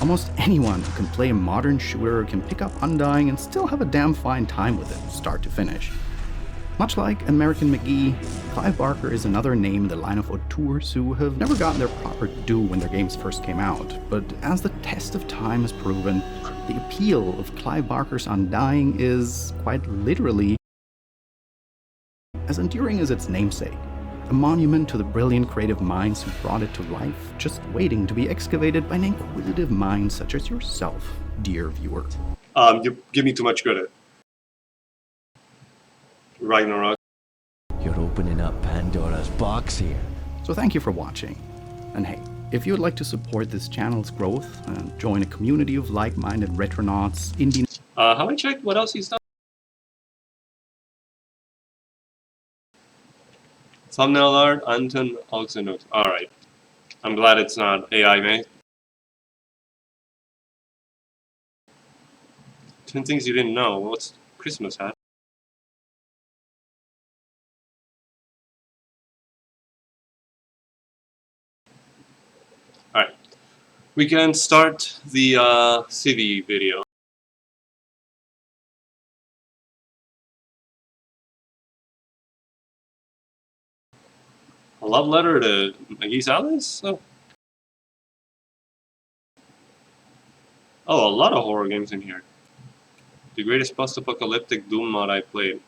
Almost anyone who can play a modern shooter can pick up Undying and still have a damn fine time with it, start to finish. Much like American McGee, Clive Barker is another name in the line of auteurs who have never gotten their proper due when their games first came out, but as the test of time has proven, the appeal of Clive Barker's Undying is, quite literally, as enduring as its namesake. A monument to the brilliant creative minds who brought it to life, just waiting to be excavated by an inquisitive mind such as yourself, dear viewer. You give me too much credit. Ragnarok. You're opening up Pandora's box here. So thank you for watching. And hey, if you would like to support this channel's growth and join a community of like-minded retronauts, indie Have I checked what else he's done? Thumbnail art, Anton Oxenut. Alright. I'm glad it's not AI made. 10 things you didn't know. What's Christmas hat? Alright. We can start the city video. A love letter to McGee's Alice? Oh, a lot of horror games in here. The greatest post-apocalyptic Doom mod I played.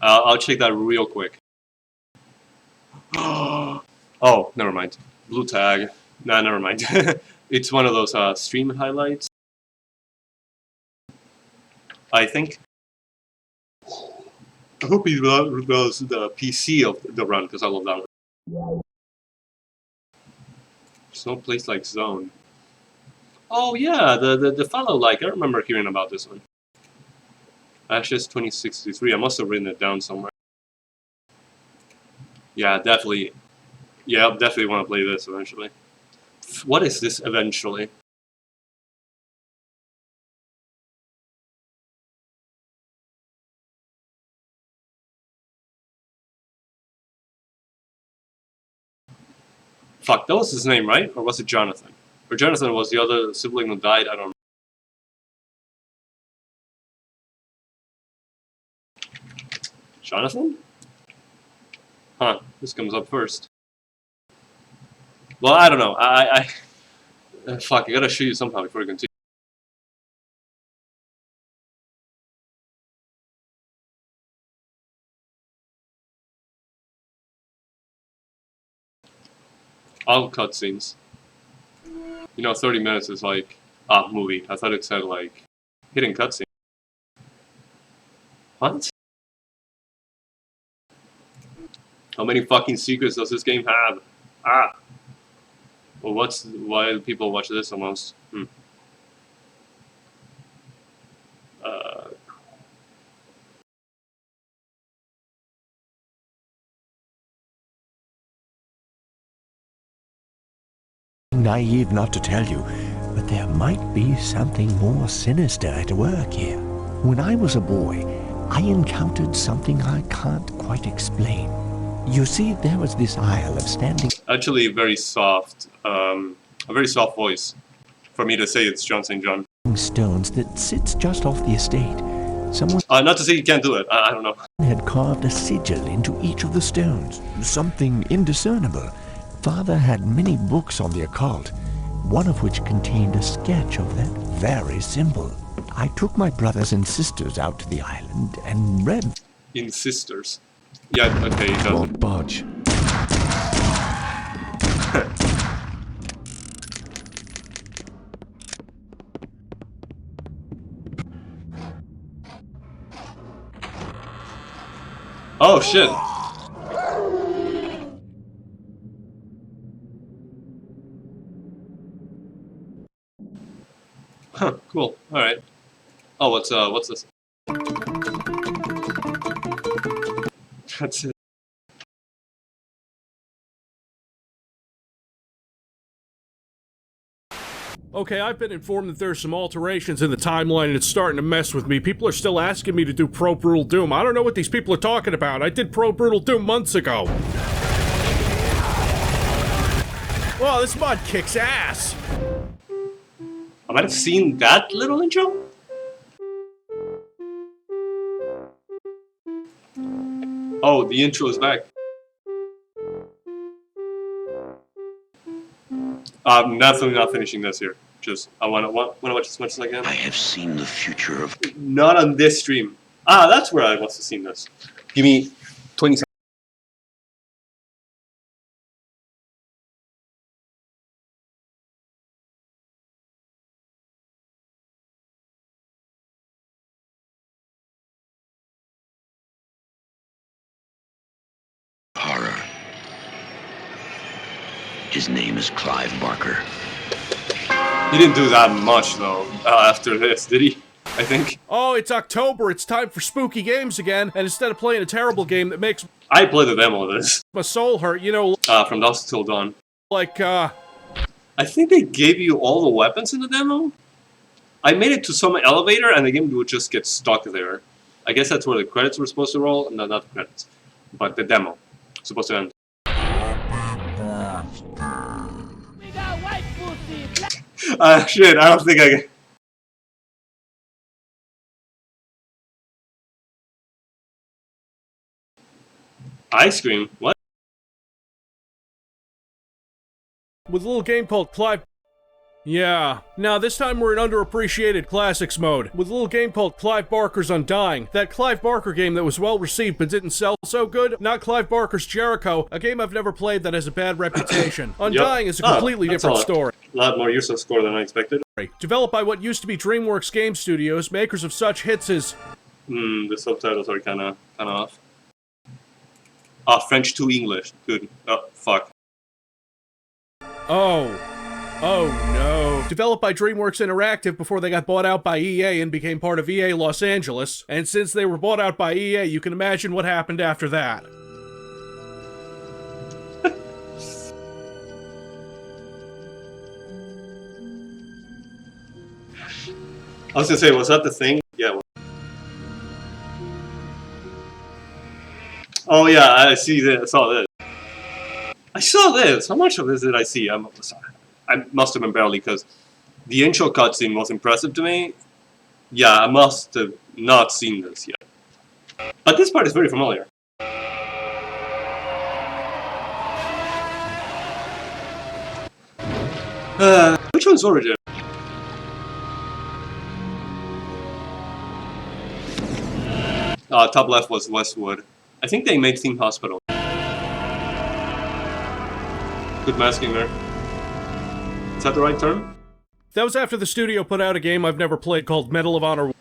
I'll check that real quick. Oh, never mind. Blue tag. Nah, never mind. It's one of those stream highlights. I think. I hope he does the PC of the run, because I love that one. There's no place like Zone. Oh yeah, the fellow like, I remember hearing about this one. Ashes 2063, I must have written it down somewhere. Yeah, definitely. Yeah, I'll definitely want to play this eventually. What is this eventually? Fuck, that was his name, right? Or was it Jonathan? Or Jonathan was the other sibling who died, I don't know. Jonathan? Huh, this comes up first. Well, I don't know. Fuck, I gotta show you somehow before we continue. All cutscenes. You know, 30 minutes is like... movie. I thought it said, like, hidden cutscene. What? How many fucking secrets does this game have? Ah! Well, why do people watch this almost? Naive not to tell you, but there might be something more sinister at work here. When I was a boy, I encountered something I can't quite explain. You see, there was this isle of standing... Actually, a very soft voice for me to say it's John St. John. ...stones that sits just off the estate. Someone... not to say you can't do it, I don't know. ...had carved a sigil into each of the stones. Something indiscernible. Father had many books on the occult, one of which contained a sketch of that very symbol. I took my brothers and sisters out to the island and read... In sisters. Yeah, okay, you got Won't budge. Oh, shit. Huh, cool. Alright. Oh, what's this? That's it. Okay, I've been informed that there's some alterations in the timeline and it's starting to mess with me. People are still asking me to do Pro Brutal Doom. I don't know what these people are talking about. I did Pro Brutal Doom months ago. Whoa, this mod kicks ass! I might have seen that little intro? Oh, the intro is back. I'm definitely not finishing this here. Just, I wanna watch as much as I can. I have seen the future of... Not on this stream. Ah, that's where I must have seen this. Give me 20 seconds. horror. His name is Clive Barker. He didn't do that much, though, after this, did he? I think. Oh, it's October, it's time for spooky games again, and instead of playing a terrible game that makes I played the demo of this. my soul hurt, you know, From Dusk Till Dawn. like, I think they gave you all the weapons in the demo? I made it to some elevator, and the game would just get stuck there. I guess that's where the credits were supposed to roll. No, not the credits. But the demo. Supposed to end. Shit, I don't think I can... Ice cream? What? with a little game called Clive... Yeah. Now, this time we're in underappreciated classics mode, with a little game called Clive Barker's Undying. That Clive Barker game that was well received but didn't sell so good. Not Clive Barker's Jericho, a game I've never played that has a bad reputation. Undying is a completely different story. A lot more useless score than I expected. Developed by what used to be DreamWorks Game Studios, makers of such hits as... The subtitles are kinda off. Ah, French to English. Good. Oh, fuck. Oh no. Developed by DreamWorks Interactive before they got bought out by EA and became part of EA Los Angeles. And since they were bought out by EA, you can imagine what happened after that. I was gonna say, was that the thing? Yeah. Oh yeah, I see that. I saw that. I saw this. How much of this did I see? I must have been barely, because the intro cutscene was impressive to me. Yeah, I must have not seen this yet. But this part is very familiar. Which one's Origin? Top left was Westwood. I think they made Theme Hospital. Good masking there. Is that the right term? That was after the studio put out a game I've never played called Medal of Honor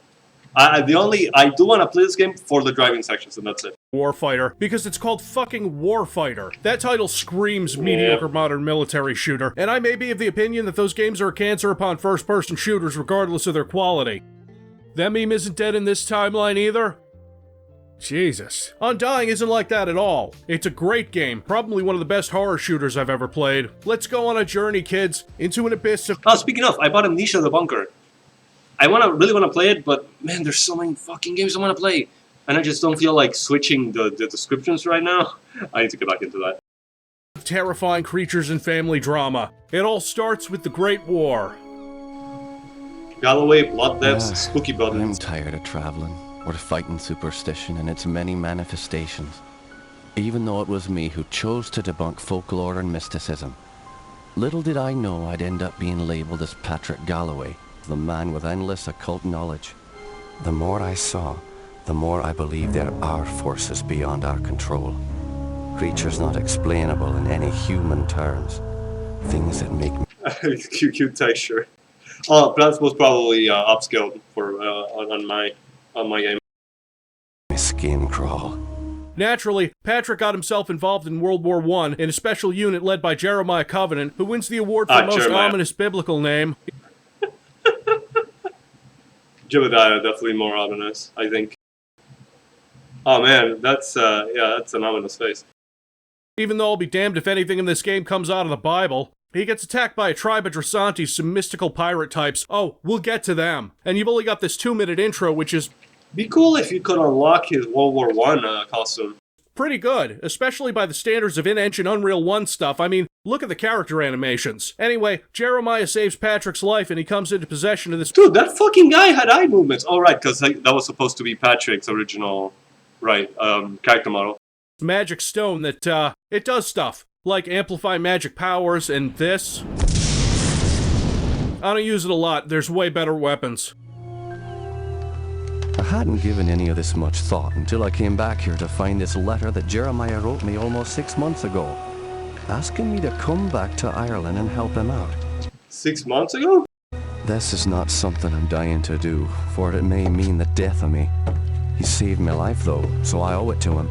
I do want to play this game for the driving sections, and that's it. Warfighter, because it's called fucking Warfighter. That title screams mediocre modern military shooter, and I may be of the opinion that those games are a cancer upon first-person shooters regardless of their quality. That meme isn't dead in this timeline either? Jesus. Undying isn't like that at all. It's a great game, probably one of the best horror shooters I've ever played. Let's go on a journey, kids, into an abyss of— Oh, speaking of, I bought Amnesia the Bunker. I really want to play it, but man, there's so many fucking games I want to play. And I just don't feel like switching the descriptions right now. I need to get back into that. Terrifying creatures and family drama. It all starts with the Great War. Galloway, Blood Depths, Spooky Buildings. I'm tired of traveling. We're fighting superstition and its many manifestations. Even though it was me who chose to debunk folklore and mysticism. Little did I know I'd end up being labeled as Patrick Galloway, the man with endless occult knowledge. The more I saw, the more I believed there are forces beyond our control. Creatures not explainable in any human terms. Things that make me... cute texture. Oh, that was probably upscaled for on my game. My skin crawl. Naturally, Patrick got himself involved in World War I in a special unit led by Jeremiah Covenant, who wins the award for most Jeremiah. ominous biblical name. Jebediah, definitely more ominous, I think. Oh man, that's that's an ominous face. Even though I'll be damned if anything in this game comes out of the Bible. He gets attacked by a tribe of Drasantes, some mystical pirate types. Oh, we'll get to them. And you've only got this 2-minute intro, which is... Be cool if you could unlock his World War I costume. Pretty good, especially by the standards of in-engine Unreal 1 stuff. I mean, look at the character animations. Anyway, Jeremiah saves Patrick's life and he comes into possession of this... Dude, that fucking guy had eye movements. Oh, right, because that was supposed to be Patrick's original, character model. Magic stone that, it does stuff. Like amplify magic powers and this. I don't use it a lot. There's way better weapons. I hadn't given any of this much thought until I came back here to find this letter that Jeremiah wrote me almost 6 months ago, asking me to come back to Ireland and help him out. 6 months ago? This is not something I'm dying to do, for it may mean the death of me. He saved my life though, so I owe it to him.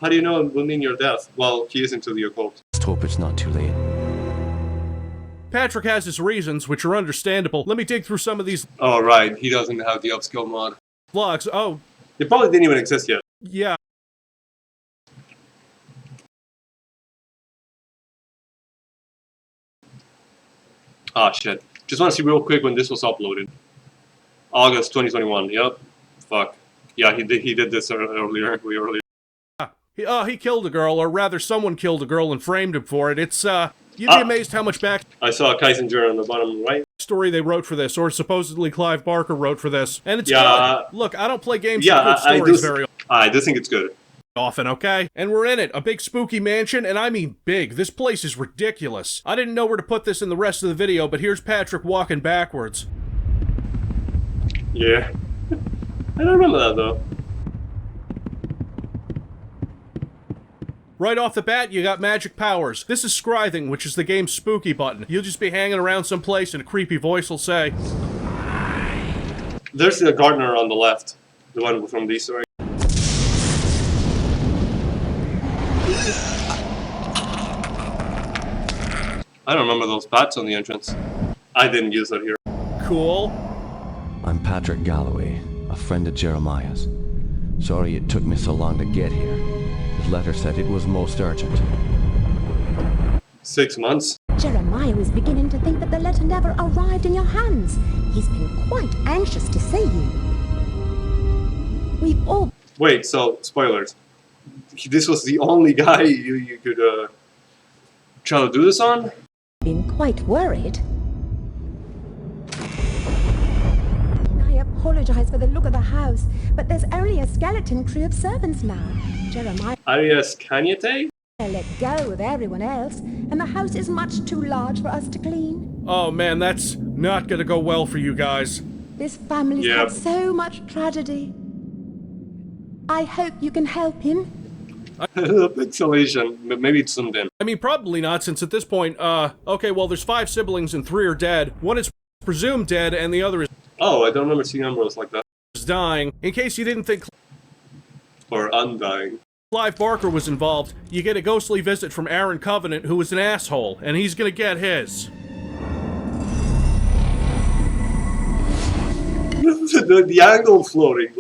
How do you know it will mean your death? Well, he is into the occult. Just hope it's not too late. Patrick has his reasons, which are understandable. Let me dig through some of these... Oh, right. He doesn't have the upskill mod. Vlogs. Oh. It probably didn't even exist yet. Yeah. Ah, shit. Just want to see real quick when this was uploaded. August 2021. Yep. Fuck. Yeah, he did this earlier. He killed a girl, or rather someone killed a girl and framed him for it. It's, you'd be amazed how much back... I saw Kissinger on the bottom right. ...story they wrote for this, or supposedly Clive Barker wrote for this. And it's good. Look, I don't play games with good stories very I do think it's good. often, okay? And we're in it, a big spooky mansion, and I mean big. This place is ridiculous. I didn't know where to put this in the rest of the video, but here's Patrick walking backwards. Yeah. I don't remember that, though. Right off the bat, you got magic powers. This is Scrithing, which is the game's spooky button. You'll just be hanging around someplace and a creepy voice will say... There's the gardener on the left. The one from the story. I don't remember those bats on the entrance. I didn't use that here. Cool. I'm Patrick Galloway, a friend of Jeremiah's. Sorry it took me so long to get here. His letter said it was most urgent. 6 months? Jeremiah was beginning to think that the letter never arrived in your hands. He's been quite anxious to see you. We've all... Wait, so, spoilers. this was the only guy you could try to do this on? Been quite worried. I apologize for the look of the house, but there's only a skeleton crew of servants now. Jeremiah Arias Cañete? let go of everyone else, and the house is much too large for us to clean. Oh man, that's not gonna go well for you guys. This family's had so much tragedy. I hope you can help him. Pixelation, but maybe it's zoomed in. I mean, probably not, since at this point, okay, well, there's 5 siblings and 3 are dead. One is presumed dead, and the other is... Oh, I don't remember seeing numbers like that. ...dying. In case you didn't think... Or Undying. Clive Barker was involved, you get a ghostly visit from Aaron Covenant, who was an asshole, and he's gonna get his. the angle floating.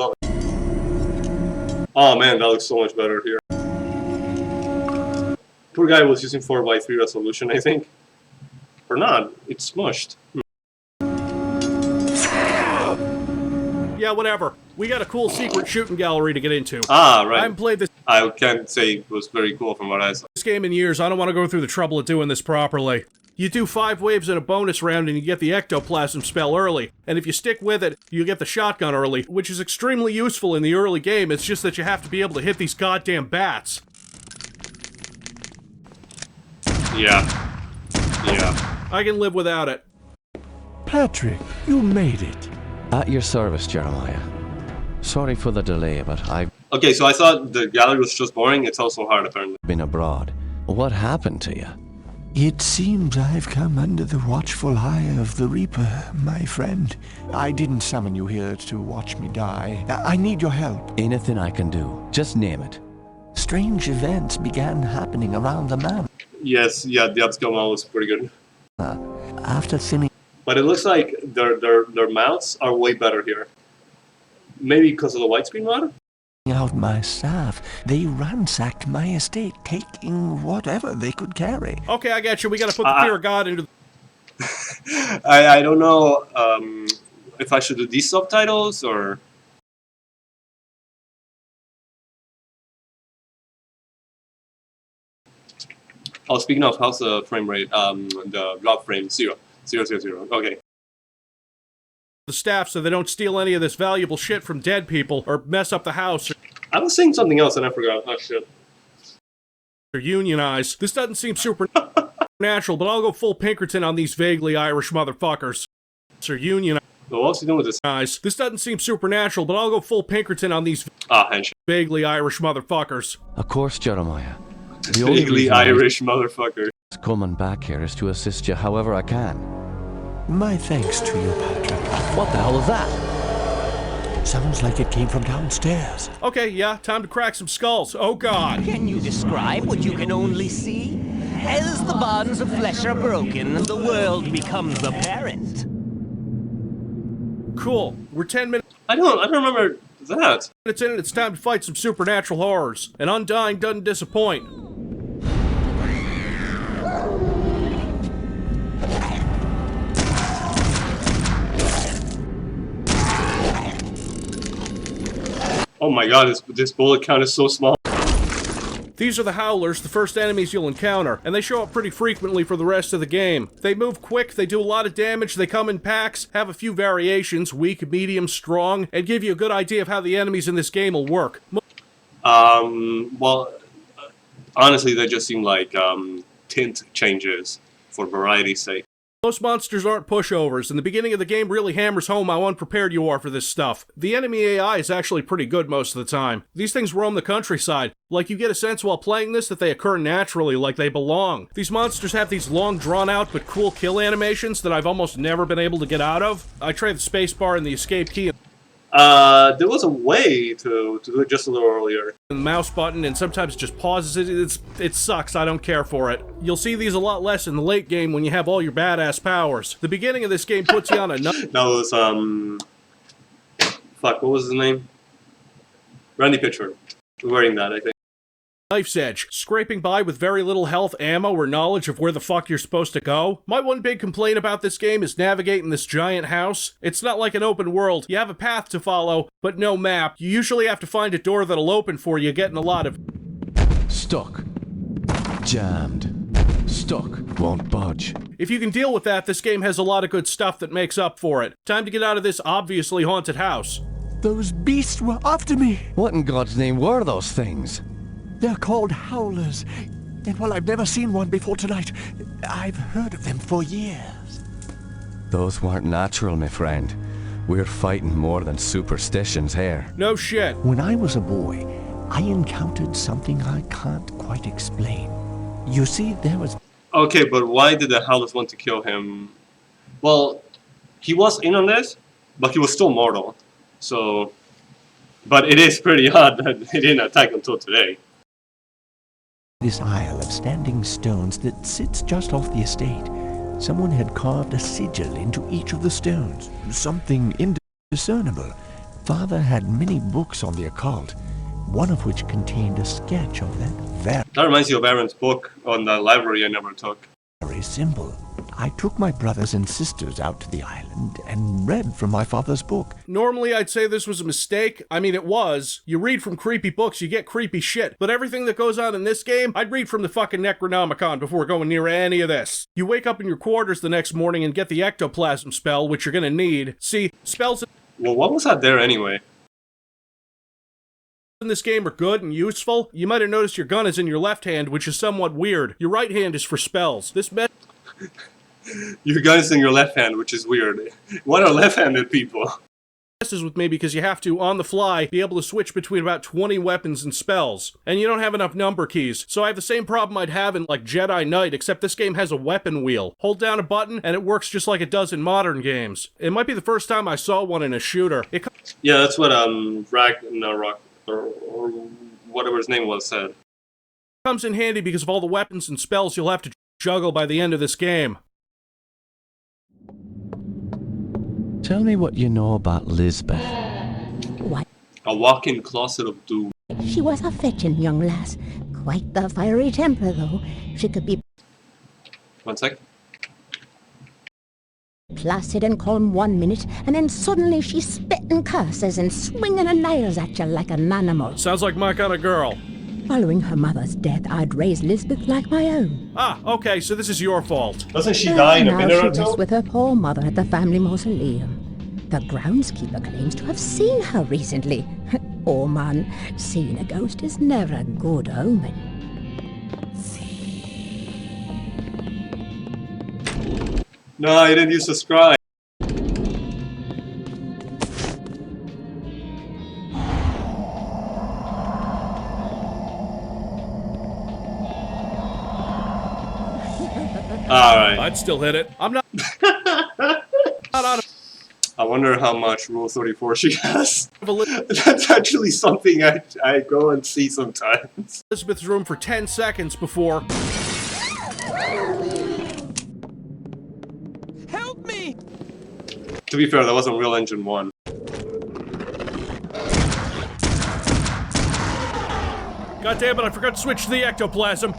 Oh man, that looks so much better here. Poor guy was using 4:3 resolution, I think. Or not, it's smushed. Yeah, whatever. We got a cool secret shooting gallery to get into. Ah, right. I haven't played this I can't say it was very cool from what I saw. game in years. I don't want to go through the trouble of doing this properly. You do 5 waves in a bonus round and you get the ectoplasm spell early. And if you stick with it, you get the shotgun early, which is extremely useful in the early game. It's just that you have to be able to hit these goddamn bats. Yeah. I can live without it. Patrick, you made it. At your service, Jeremiah. Sorry for the delay, but I've Okay, so I thought the gallery was just boring. It's also hard, apparently. been abroad. What happened to you? It seems I've come under the watchful eye of the Reaper, my friend. I didn't summon you here to watch me die. I need your help. Anything I can do. Just name it. Strange events began happening around the map. Yes, yeah, the upscale model was pretty good. After thinning But it looks like their mounts are way better here. Maybe because of the widescreen mod? out my staff, they ransacked my estate, taking whatever they could carry. Okay, I got you. We gotta put the fear of God into... I don't know if I should do these subtitles or... Oh, speaking of, how's the frame rate? The drop frame, 0. 0, 0, 0. Okay. The staff so they don't steal any of this valuable shit from dead people or mess up the house. I was saying something else and I forgot. Oh, shit. Or unionize. This doesn't seem supernatural, but I'll go full Pinkerton on these vaguely Irish motherfuckers. Or unionize. Well, what's he doing with this? This doesn't seem supernatural, but I'll go full Pinkerton on these vaguely Irish motherfuckers. Of course, Jeremiah. The only Vaguely Irish motherfucker. Coming back here is to assist you however I can. My thanks to you, Patrick. What the hell is that? Sounds like it came from downstairs. Okay, yeah, time to crack some skulls. Oh, God. Can you describe what you can only see? As the bonds of flesh are broken, the world becomes apparent. Cool. We're 10 minutes... I don't remember that. It's in and it's time to fight some supernatural horrors. And Undying doesn't disappoint. Oh my god, this bullet count is so small. These are the Howlers, the first enemies you'll encounter, and they show up pretty frequently for the rest of the game. They move quick, they do a lot of damage, they come in packs, have a few variations, weak, medium, strong, and give you a good idea of how the enemies in this game will work. Well, honestly, they just seem like tint changes for variety's sake. Most monsters aren't pushovers, and the beginning of the game really hammers home how unprepared you are for this stuff. The enemy AI is actually pretty good most of the time. These things roam the countryside. Like, you get a sense while playing this that they occur naturally, like they belong. These monsters have these long, drawn-out, but cool kill animations that I've almost never been able to get out of. I try the spacebar and the escape key. There was a way to do it just a little earlier. The mouse button, and sometimes it just pauses it. It sucks, I don't care for it. You'll see these a lot less in the late game when you have all your badass powers. The beginning of this game puts you on a... That was, fuck, what was his name? Randy Pitchford. Wearing that, I think. Knife's edge, scraping by with very little health, ammo, or knowledge of where the fuck you're supposed to go. My one big complaint about this game is navigating this giant house. It's not like an open world. You have a path to follow, but no map. You usually have to find a door that'll open for you, getting a lot of Stuck. Jammed. Stuck. Won't budge. If you can deal with that, this game has a lot of good stuff that makes up for it. Time to get out of this obviously haunted house. Those beasts were after me. What in God's name were those things? They're called howlers. And while I've never seen one before tonight, I've heard of them for years. Those weren't natural, my friend. We're fighting more than superstitions here. No shit. When I was a boy, I encountered something I can't quite explain. You see, there was... Okay, but why did the Howlers want to kill him? Well, he was in on this, but he was still mortal. So... But it is pretty odd that he didn't attack until today. This isle of standing stones that sits just off the estate. Someone had carved a sigil into each of the stones. Something indiscernible. Father had many books on the occult, one of which contained a sketch of that That reminds you of Aaron's book on the library I never took. very symbol. I took my brothers and sisters out to the island and read from my father's book. Normally I'd say this was a mistake. I mean, it was. You read from creepy books, you get creepy shit. But everything that goes on in this game, I'd read from the fucking Necronomicon before going near any of this. You wake up in your quarters the next morning and get the ectoplasm spell, which you're gonna need. See, spells Well, what was that there anyway? in this game are good and useful. You might have noticed your gun is in your left hand, which is somewhat weird. Your right hand is for spells. This Your gun's in your left hand, which is weird. What are left-handed people? messes with me because you have to, on the fly, be able to switch between about 20 weapons and spells. And you don't have enough number keys. So I have the same problem I'd have in, like, Jedi Knight, except this game has a weapon wheel. Hold down a button, and it works just like it does in modern games. It might be the first time I saw one in a shooter. Yeah, that's what Ragnarok, or whatever his name was, said. Comes in handy because of all the weapons and spells you'll have to juggle by the end of this game. Tell me what you know about Lisbeth. What? A walk-in closet of doom. She was a fetching young lass. Quite the fiery temper, though. She could be 1 sec. placid and calm one minute, and then suddenly she's spitting curses and swinging her nails at you like an animal. Sounds like my kind of girl. Following her mother's death, I'd raised Lisbeth like my own. Ah, okay, so this is your fault. Doesn't she die in a minute or Now she two? rests with her poor mother at the family mausoleum. The groundskeeper claims to have seen her recently. Oh man, seeing a ghost is never a good omen. No, I didn't use subscribe. Alright. I'd still hit it. I'm not... not out of... I wonder how much Rule 34 she has. That's actually something I go and see sometimes. Elizabeth's room for 10 seconds before... Help me! To be fair, that was Unreal Engine 1. God damn it, I forgot to switch to the ectoplasm.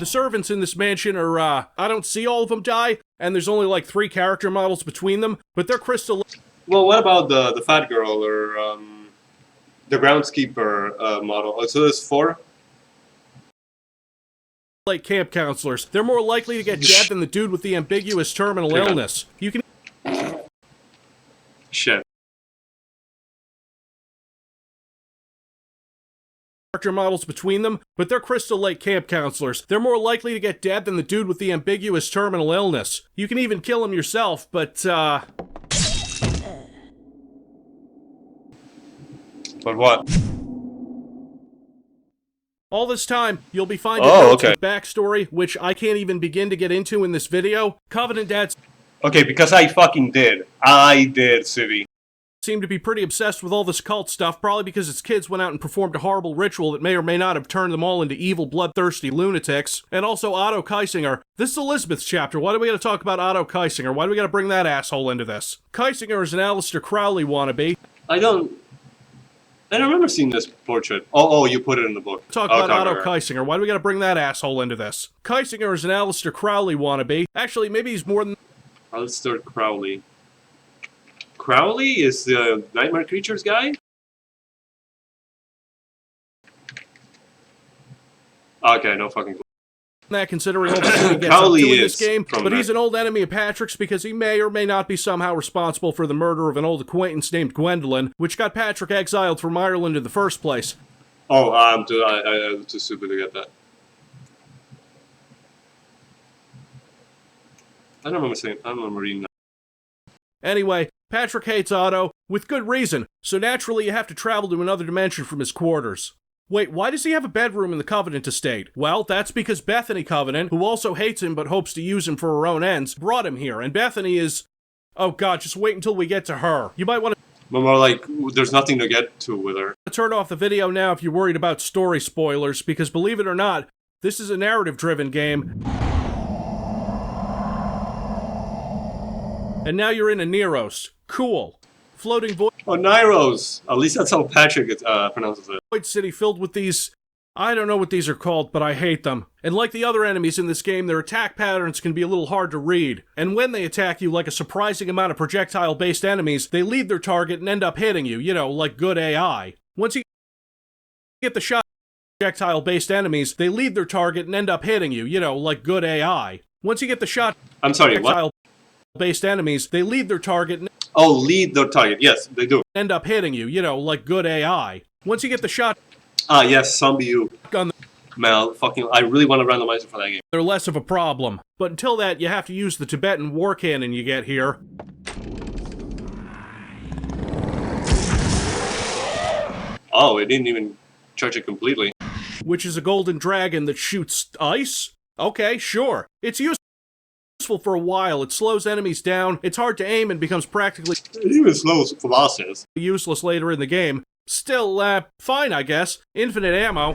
The servants in this mansion are, I don't see all of them die, and there's only like 3 character models between them, but they're crystal... Well, what about the fat girl or the groundskeeper model? Oh, so there's 4? Like camp counselors. They're more likely to get dead than the dude with the ambiguous terminal illness. You can... Shit. Character models between them, but they're Crystal Lake camp counselors. They're more likely to get dead than the dude with the ambiguous terminal illness. You can even kill him yourself, but, But what? all this time, you'll be finding with backstory, which I can't even begin to get into in this video. Covenant Dads Okay, because I fucking did. I did, Civi. seem to be pretty obsessed with all this cult stuff, probably because its kids went out and performed a horrible ritual that may or may not have turned them all into evil, bloodthirsty lunatics. And also Otto Keisinger. This is Elizabeth's chapter. Why do we gotta talk about Otto Keisinger? Why do we gotta bring that asshole into this? Keisinger is an Aleister Crowley wannabe. I don't remember seeing this portrait. Oh, you put it in the book. Talk about Otto Keisinger. Why do we gotta bring that asshole into this? Keisinger is an Aleister Crowley wannabe. Actually, maybe he's more than... Aleister Crowley. Crowley is the Nightmare Creatures guy? Okay, no fucking clue. That considering all the shit he gets up to in this game, but he's an old enemy of Patrick's because he may or may not be somehow responsible for the murder of an old acquaintance named Gwendolyn, which got Patrick exiled from Ireland in the first place. Oh, I'm too stupid to get that. I don't remember reading that. Anyway, Patrick hates Otto, with good reason, so naturally you have to travel to another dimension from his quarters. Wait, why does he have a bedroom in the Covenant estate? Well, that's because Bethany Covenant, who also hates him but hopes to use him for her own ends, brought him here, and Bethany is... Oh god, just wait until we get to her. You might want to... But more like, there's nothing to get to with her. Turn off the video now if you're worried about story spoilers, because believe it or not, this is a narrative-driven game. And now you're in a Neros. Cool. Floating void... Oh, Nyros! At least that's how Patrick pronounces it. Void city filled with these... I don't know what these are called, but I hate them. And like the other enemies in this game, their attack patterns can be a little hard to read. And when they attack you, like a surprising amount of projectile-based enemies, they leave their target and end up hitting you, you know, like good AI. Once you get the shot projectile-based enemies, they leave their target and end up hitting you, you know, like good AI. Once you get the shot... I'm sorry, what? Based enemies, they leave their target and... Oh, lead their target. Yes, they do. End up hitting you, you know, like good AI. Once you get the shot... Ah, yes, Zombie U. Gun. Man, I really want to randomize it for that game. They're less of a problem. But until that, you have to use the Tibetan war cannon you get here. Oh, it didn't even charge it completely. Which is a golden dragon that shoots ice? Okay, sure. It's useful for a while. It slows enemies down, it's hard to aim, and becomes practically... It even slows bosses. ...useless later in the game. Still, fine, I guess. Infinite ammo.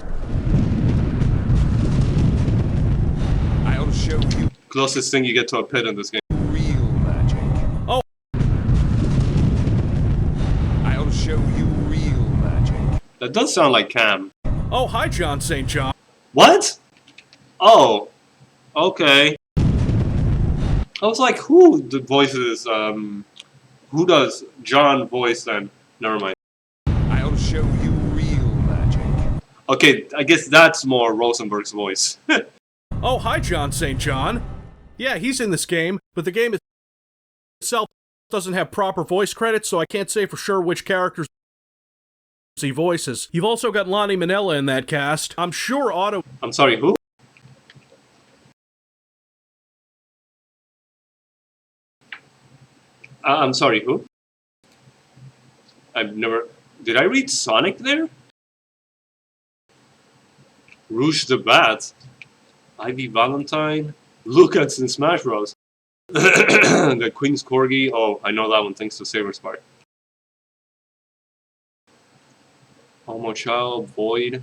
I'll show you closest thing you get to a pit in this game. real magic. Oh. I'll show you real magic. That does sound like Cam. Oh, hi, John St. John. What? Oh. Okay. I was like, who the voices, who does John voice then? Never mind. I'll show you real magic. Okay, I guess that's more Rosenberg's voice. Oh, hi, John St. John. Yeah, he's in this game, but the game itself doesn't have proper voice credits, so I can't say for sure which characters he voices. You've also got Lonnie Manella in that cast. I'm sure Otto... I'm sorry, who? I'm sorry, who? I've never... Did I read Sonic there? Rouge the Bat. Ivy Valentine. Lucas in Smash Bros. The Queen's Corgi. Oh, I know that one thanks to Saber Spark. Homo Child. Void.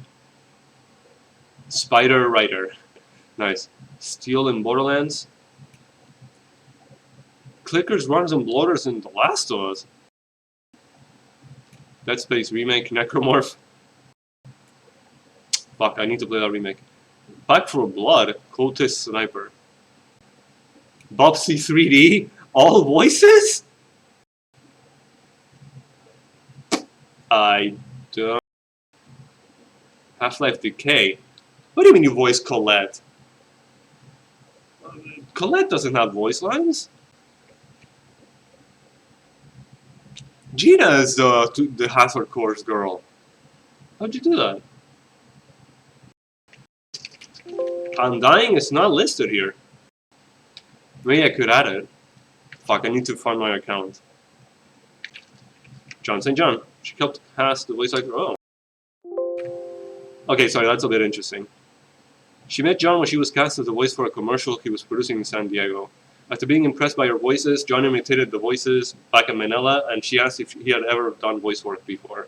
Spider Rider. Nice. Steel in Borderlands. Clickers, Runs, and Bloaters in The Last of Us. Dead Space Remake, Necromorph. Fuck, I need to play that remake. Back for Blood, Cultist Sniper. Bobsy 3D, all voices? I don't... Half-Life Decay. What do you mean you voice Colette? Colette doesn't have voice lines. Gina is the Hazard Course girl. How'd you do that? Undying is not listed here. Maybe I could add it. Fuck, I need to find my account. John St. John. She helped cast the voice actor. Oh. Okay, sorry, that's a bit interesting. She met John when she was cast as the voice for a commercial he was producing in San Diego. After being impressed by her voices, John imitated the voices back at Manila, and she asked if he had ever done voice work before,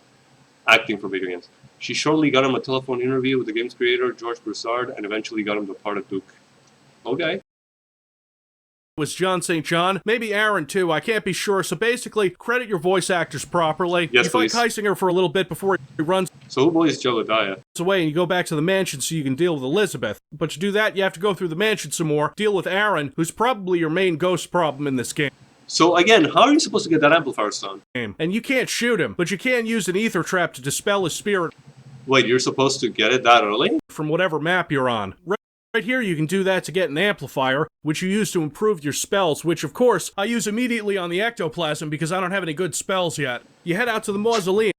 acting for video games. She shortly got him a telephone interview with the game's creator, George Broussard, and eventually got him the part of Duke. Okay. Was John St. John, maybe Aaron too, I can't be sure, so basically, credit your voice actors properly. Yes, you fight Heisinger for a little bit before he runs So who voiced Jebediah? away and you go back to the mansion so you can deal with Elizabeth. But to do that, you have to go through the mansion some more, deal with Aaron, who's probably your main ghost problem in this game. So again, how are you supposed to get that amplifier stone? And you can't shoot him, but you can use an ether trap to dispel his spirit Wait, you're supposed to get it that early? From whatever map you're on. Right here you can do that to get an amplifier, which you use to improve your spells, which of course, I use immediately on the ectoplasm because I don't have any good spells yet. You head out to the mausoleum.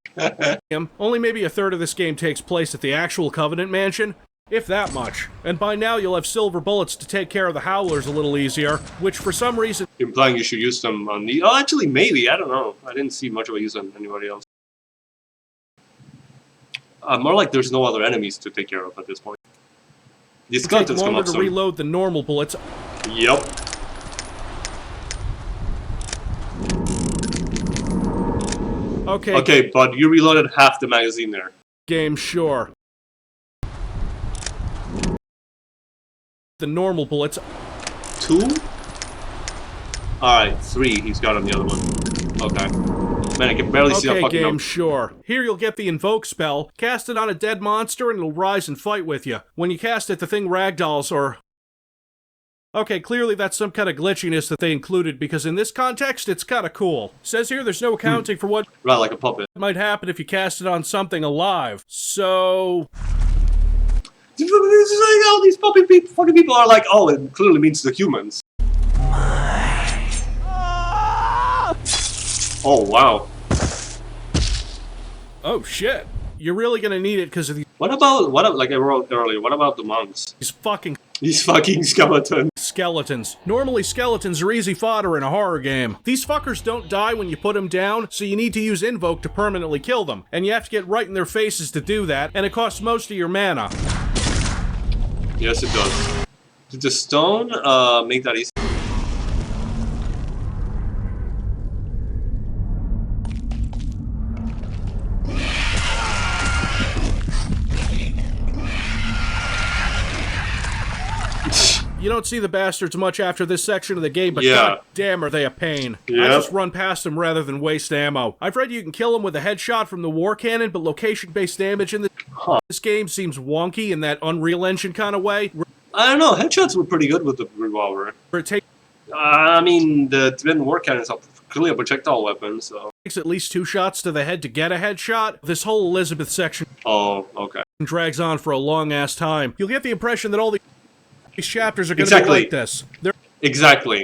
Only maybe a third of this game takes place at the actual Covenant Mansion, if that much. And by now you'll have silver bullets to take care of the Howlers a little easier, which for some reason... Implying you should use them on the... Oh, actually, maybe. I don't know. I didn't see much of a use on anybody else. More like there's no other enemies to take care of at this point. These skeletons come up to reload than normal bullets. Yep. Okay. Okay, but you reloaded half the magazine there. Game, sure. The normal bullets. 2? Alright, 3 he's got on the other one. Okay. Man, I can barely see that fucking number. Sure. Here you'll get the Invoke spell, cast it on a dead monster and it'll rise and fight with you. When you cast it, the thing ragdolls or... Okay, clearly that's some kind of glitchiness that they included, because in this context, it's kind of cool. Says here there's no accounting for what... Right, like a puppet. ...might happen if you cast it on something alive. So... All these fucking people are like, oh, it clearly means the humans. Oh, wow. Oh, shit. You're really gonna need it because of these... What about, like I wrote earlier, what about the monks? These fucking skeletons. Skeletons. Normally, skeletons are easy fodder in a horror game. These fuckers don't die when you put them down, so you need to use Invoke to permanently kill them. And you have to get right in their faces to do that, and it costs most of your mana. Yes, it does. Did the stone make that easy? You don't see the bastards much after this section of the game, but yeah. God damn are they a pain. Yep. I just run past them rather than waste ammo. I've read you can kill them with a headshot from the war cannon, but location-based damage in this game seems wonky in that Unreal Engine kind of way. I don't know, headshots were pretty good with the revolver. I mean, the Tibetan war cannon is clearly a projectile weapon, so... Takes at least 2 shots to the head to get a headshot. This whole Elizabeth section... Oh, okay. ...drags on for a long-ass time. You'll get the impression that all these chapters are going to be like this. They're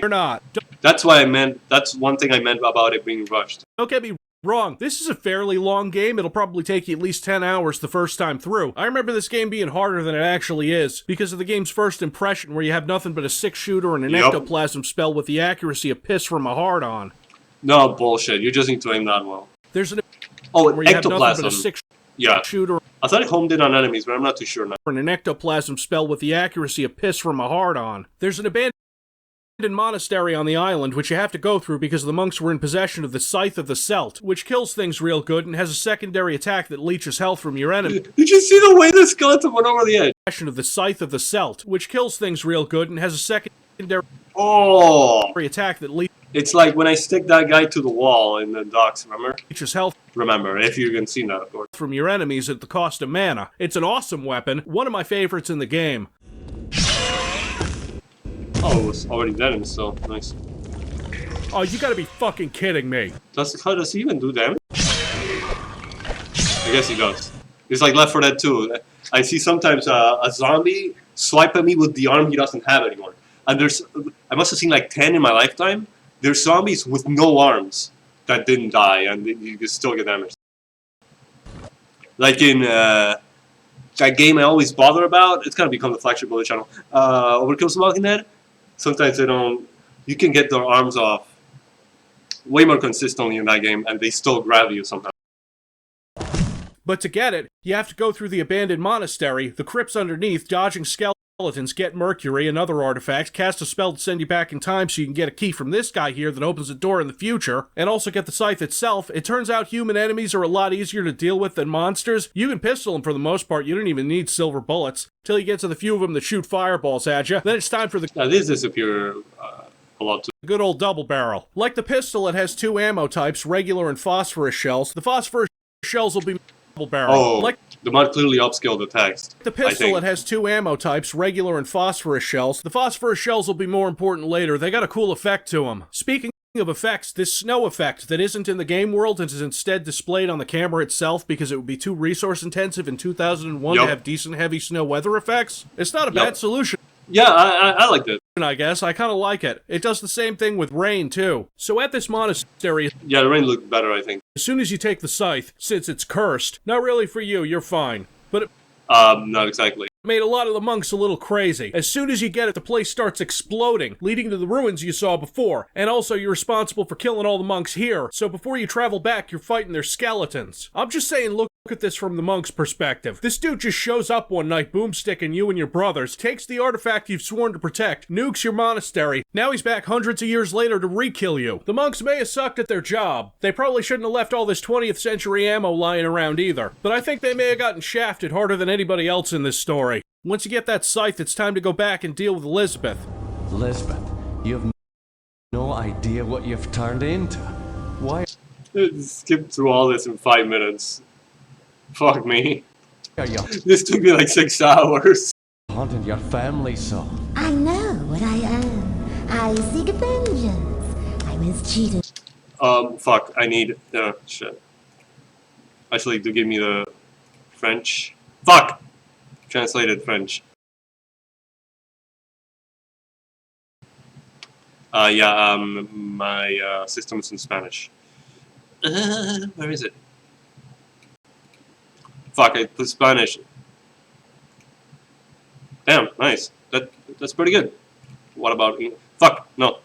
not. That's why I meant, that's one thing I meant about it being rushed. Don't get me wrong, this is a fairly long game. It'll probably take you at least 10 hours the first time through. I remember this game being harder than it actually is, because of the game's first impression where you have nothing but a 6-shooter and an ectoplasm spell with the accuracy of piss from a hard on. No, bullshit. You just need to aim that well. There's an where ectoplasm. You have nothing but a 6-shooter. I thought it homed in on enemies, but I'm not too sure now. And an ectoplasm spell with the accuracy of piss from a hard on. There's an abandoned monastery on the island, which you have to go through because the monks were in possession of the Scythe of the Celt, which kills things real good and has a secondary attack that leeches health from your enemy. Did you see the way the skeleton went over the edge? Of the Scythe of the Celt, which kills things real good and has a secondary attack that leeches. It's like when I stick that guy to the wall in the docks, remember? Leeches health. Remember, if you can see that, of course. From your enemies at the cost of mana. It's an awesome weapon, one of my favorites in the game. Oh, it was already dead and so nice. Oh, you gotta be fucking kidding me. How does he even do damage? I guess he does. It's like Left 4 Dead 2. I see sometimes a zombie swipe at me with the arm he doesn't have anymore. And I must have seen like 10 in my lifetime. There's zombies with no arms that didn't die, and you can still get damaged. Like in that game I always bother about, it's kind of become the flagship bullet channel. Overkill's Walking Dead. Sometimes they don't. You can get their arms off way more consistently in that game, and they still grab you sometimes. But to get it, you have to go through the abandoned monastery, the crypts underneath, dodging skeletons, get Mercury and other artifacts, cast a spell to send you back in time so you can get a key from this guy here that opens a door in the future, and also get the scythe itself. It turns out human enemies are a lot easier to deal with than monsters. You can pistol them for the most part, you don't even need silver bullets, till you get to the few of them that shoot fireballs at you. Then it's time for the... Now these disappear a lot too. Good old double barrel. Like the pistol, it has 2 ammo types, regular and phosphorus shells. The phosphorus shells will be double barrel. Oh, like the mod clearly upscaled the text. The pistol, it has 2 ammo types, regular and phosphorus shells. The phosphorus shells will be more important later. They got a cool effect to them. Speaking of effects, this snow effect that isn't in the game world and is instead displayed on the camera itself because it would be too resource intensive in 2001 to have decent heavy snow weather effects. It's not a bad solution. Yeah, I like it. I guess. I kind of like it. It does the same thing with rain, too. So at this monastery... Yeah, the rain looked better, I think. As soon as you take the scythe, since it's cursed, not really for you, you're fine. But it... Not exactly. Made a lot of the monks a little crazy. As soon as you get it, the place starts exploding, leading to the ruins you saw before. And also, you're responsible for killing all the monks here, so before you travel back, you're fighting their skeletons. I'm just saying, look at this from the monk's perspective. This dude just shows up one night, boomsticking you and your brothers, takes the artifact you've sworn to protect, nukes your monastery. Now he's back hundreds of years later to re-kill you. The monks may have sucked at their job. They probably shouldn't have left all this 20th century ammo lying around either. But I think they may have gotten shafted harder than anybody else in this story. Once you get that scythe, it's time to go back and deal with Elizabeth. Elizabeth, you have no idea what you've turned into. Why? Skip through all this in 5 minutes. Fuck me. Are you This took me like 6 hours. haunting your family so? I know what I am. I seek vengeance. I was cheated. Fuck. I need. Shit. Actually, do give me the French. Fuck! Translated French. Yeah, my system is in Spanish. Where is it? Fuck, I put Spanish. Damn, nice. That's pretty good. What about... Fuck, no.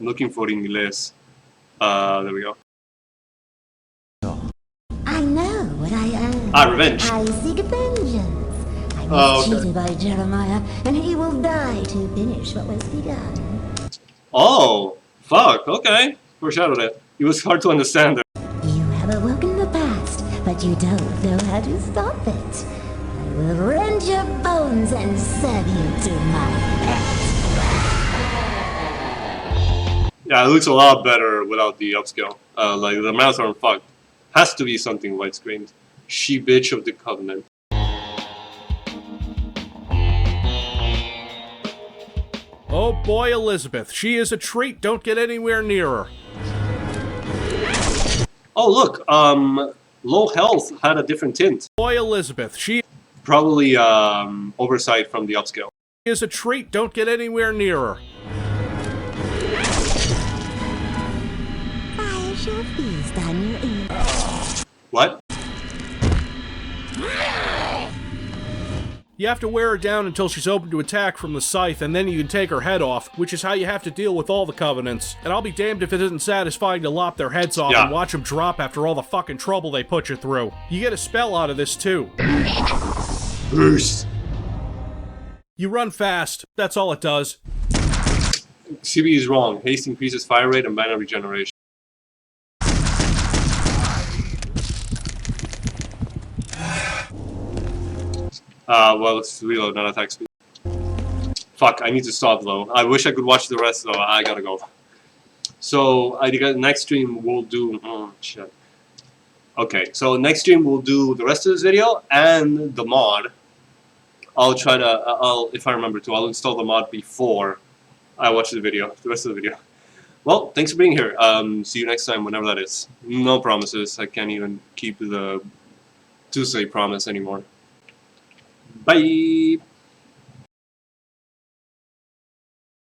I'm looking for English. There we go. I know what I am. Revenge. I seek vengeance. I was cheated by Jeremiah, and he will die to finish what was begun. Oh, fuck, okay. Foreshadowed it. It was hard to understand it. You have awoken the past, but you don't know how to stop it. I will rend your bones and serve you to my pet. Yeah, it looks a lot better without the upscale. Like, the mouths aren't fucked. Has to be something widescreen. She bitch of the Covenant. Oh boy, Elizabeth. She is a treat. Don't get anywhere near her. Oh, look. Low health had a different tint. Boy, Elizabeth. She... Probably, oversight from the upscale. is a treat. Don't get anywhere near her. I shall feast on your ear. What? You have to wear her down until she's open to attack from the scythe, and then you can take her head off, which is how you have to deal with all the Covenants. And I'll be damned if it isn't satisfying to lop their heads off and watch them drop after all the fucking trouble they put you through. You get a spell out of this, too. Boost. You run fast. That's all it does. CB is wrong. Haste increases fire rate and mana regeneration. Well, let's reload, not attack speed. Fuck, I need to stop though. I wish I could watch the rest though. I gotta go. So, I think next stream we'll do... Oh, shit. Okay, so next stream we'll do the rest of this video and the mod. I'll try to... if I remember to, I'll install the mod before I watch the video, the rest of the video. Well, thanks for being here. See you next time, whenever that is. No promises. I can't even keep the Tuesday promise anymore. Bye!